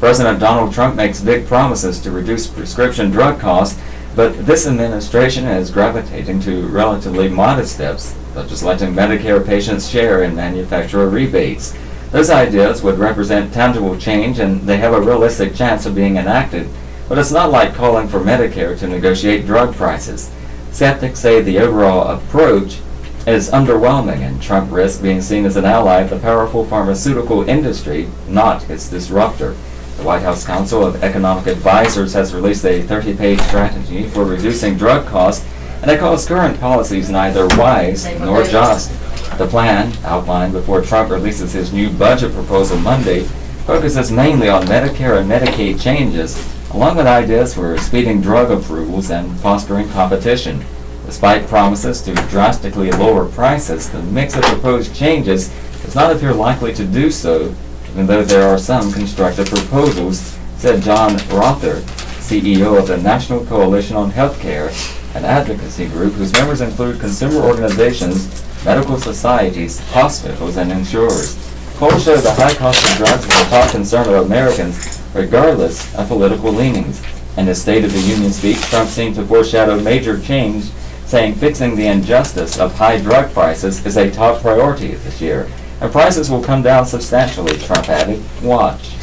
President Donald Trump makes big promises to reduce prescription drug costs, but this administration is gravitating to relatively modest steps, such as letting Medicare patients share in manufacturer rebates. Those ideas would represent tangible change, and they have a realistic chance of being enacted, but it's not like calling for Medicare to negotiate drug prices. Skeptics say the overall approach is underwhelming, and Trump risks being seen as an ally of the powerful pharmaceutical industry, not its disruptor. The White House Council of Economic Advisors has released a 30-page strategy for reducing drug costs, and it calls current policies neither wise nor just. The plan, outlined before Trump releases his new budget proposal Monday, focuses mainly on Medicare and Medicaid changes, along with ideas for speeding drug approvals and fostering competition. Despite promises to drastically lower prices, the mix of proposed changes does not appear likely to do so, even though there are some constructive proposals, said John Rother, CEO of the National Coalition on Healthcare, an advocacy group whose members include consumer organizations, medical societies, hospitals, and insurers. Polls show the high cost of drugs is a top concern of Americans, regardless of political leanings. In his State of the Union speech, Trump seemed to foreshadow major change, saying fixing the injustice of high drug prices is a top priority this year. And prices will come down substantially, Trump added. Watch.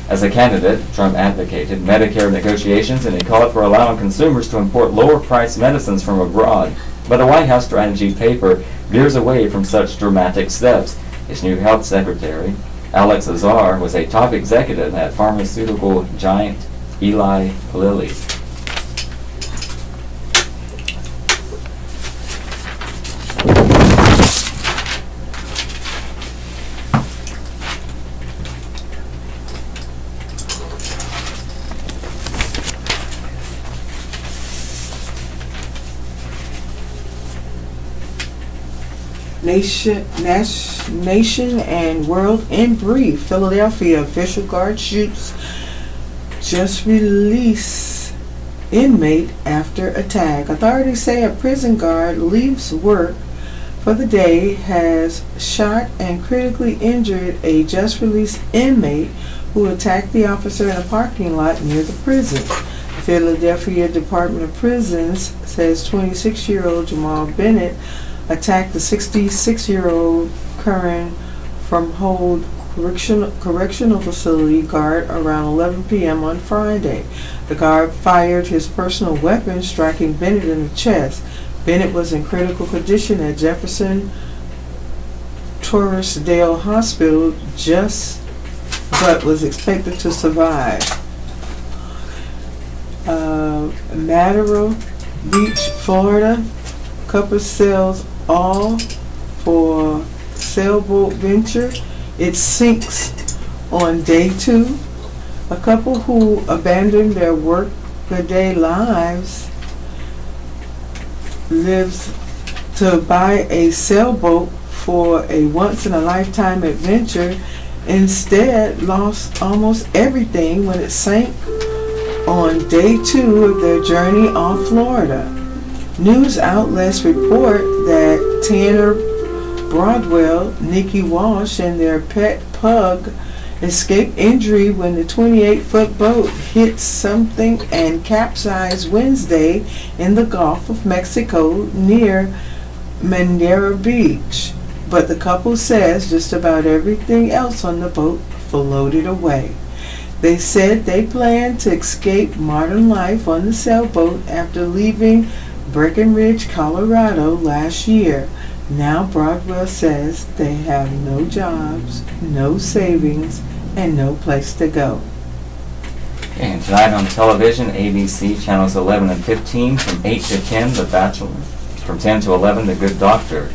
As a candidate, Trump advocated Medicare negotiations, and he called for allowing consumers to import lower-priced medicines from abroad. But a White House strategy paper veers away from such dramatic steps. His new health secretary, Alex Azar, was a top executive at pharmaceutical giant Eli Lilly. Nation and world in brief. Philadelphia official guard shoots just released inmate after attack. Authorities say a prison guard leaves work for the day has shot and critically injured a just released inmate who attacked the officer in a parking lot near the prison. The Philadelphia Department of Prisons says 26-year-old Jamal Bennett attacked the 66-year-old Curran from Hold Correctional Facility guard around 11 p.m. on Friday. The guard fired his personal weapon, striking Bennett in the chest. Bennett was in critical condition at Jefferson Torresdale Hospital, but was expected to survive. Madero Beach, Florida. Couple sells all for sailboat venture. It sinks on day 2. A couple who abandoned their work-a-day lives lives to buy a sailboat for a once-in-a-lifetime adventure instead lost almost everything when it sank on day 2 of their journey off Florida. News outlets report that Tanner Broadwell, Nikki Walsh, and their pet pug escaped injury when the 28-foot boat hit something and capsized Wednesday in the Gulf of Mexico near Mandera Beach. But the couple says just about everything else on the boat floated away. They said they planned to escape modern life on the sailboat after leaving Breckenridge, Colorado last year. Now Broadwell says they have no jobs, no savings, and no place to go. And tonight on television, ABC channels 11 and 15, from 8 to 10, The Bachelor. From 10 to 11, The Good Doctor.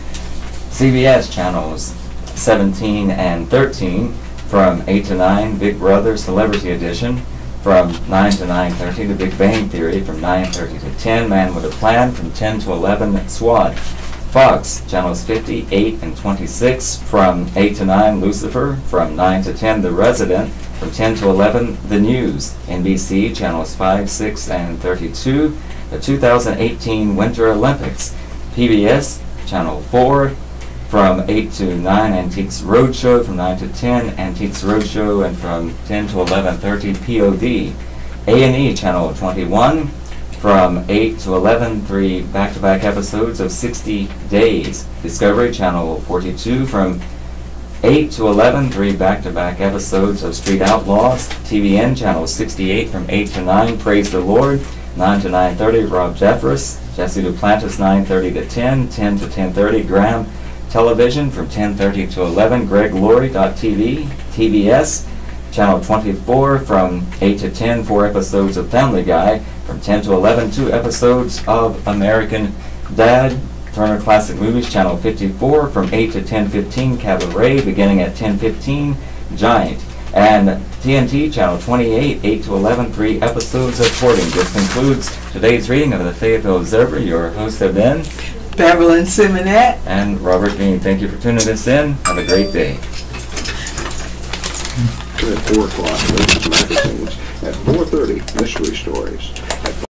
CBS channels 17 and 13, from 8 to 9, Big Brother Celebrity Edition. From 9 to 9:30, The Big Bang Theory. From 9:30 to 10, Man with a Plan. From 10 to 11, SWAT. Fox channels 58 and 26, from 8 to 9, Lucifer. From 9 to 10, The Resident. From 10 to 11, The News. NBC channels 5, 6, and 32, the 2018 Winter Olympics. PBS channel 4, from 8 to 9, Antiques Roadshow. From 9 to 10, Antiques Roadshow. And from 10 to 11:30, POD. A&E channel 21, from 8 to 11, 3 back-to-back episodes of 60 Days. Discovery channel 42, from 8 to 11, 3 back-to-back episodes of Street Outlaws. TVN channel 68, from 8 to 9, Praise the Lord. 9 to 9:30, Rob Jeffress. Jesse Duplantis, 9:30 to 10, 10 to 10:30, Graham Television. From 10:30 to 11, Greg Laurie.tv. TBS channel 24, from 8 to 10, 4 episodes of Family Guy. From 10 to 11, 2 episodes of American Dad. Turner Classic Movies channel 54, from 8 to 10:15, Cabaret. Beginning at 10:15, Giant. And TNT channel 28, 8 to 11, 3 episodes of Courting. This concludes today's reading of the Fayeville Observer. Your hosts have been Beverly Simonette and Robert Bean. Thank you for tuning us in. Have a great day. At 4 o'clock, latest magazines. At 4:30, mystery stories. At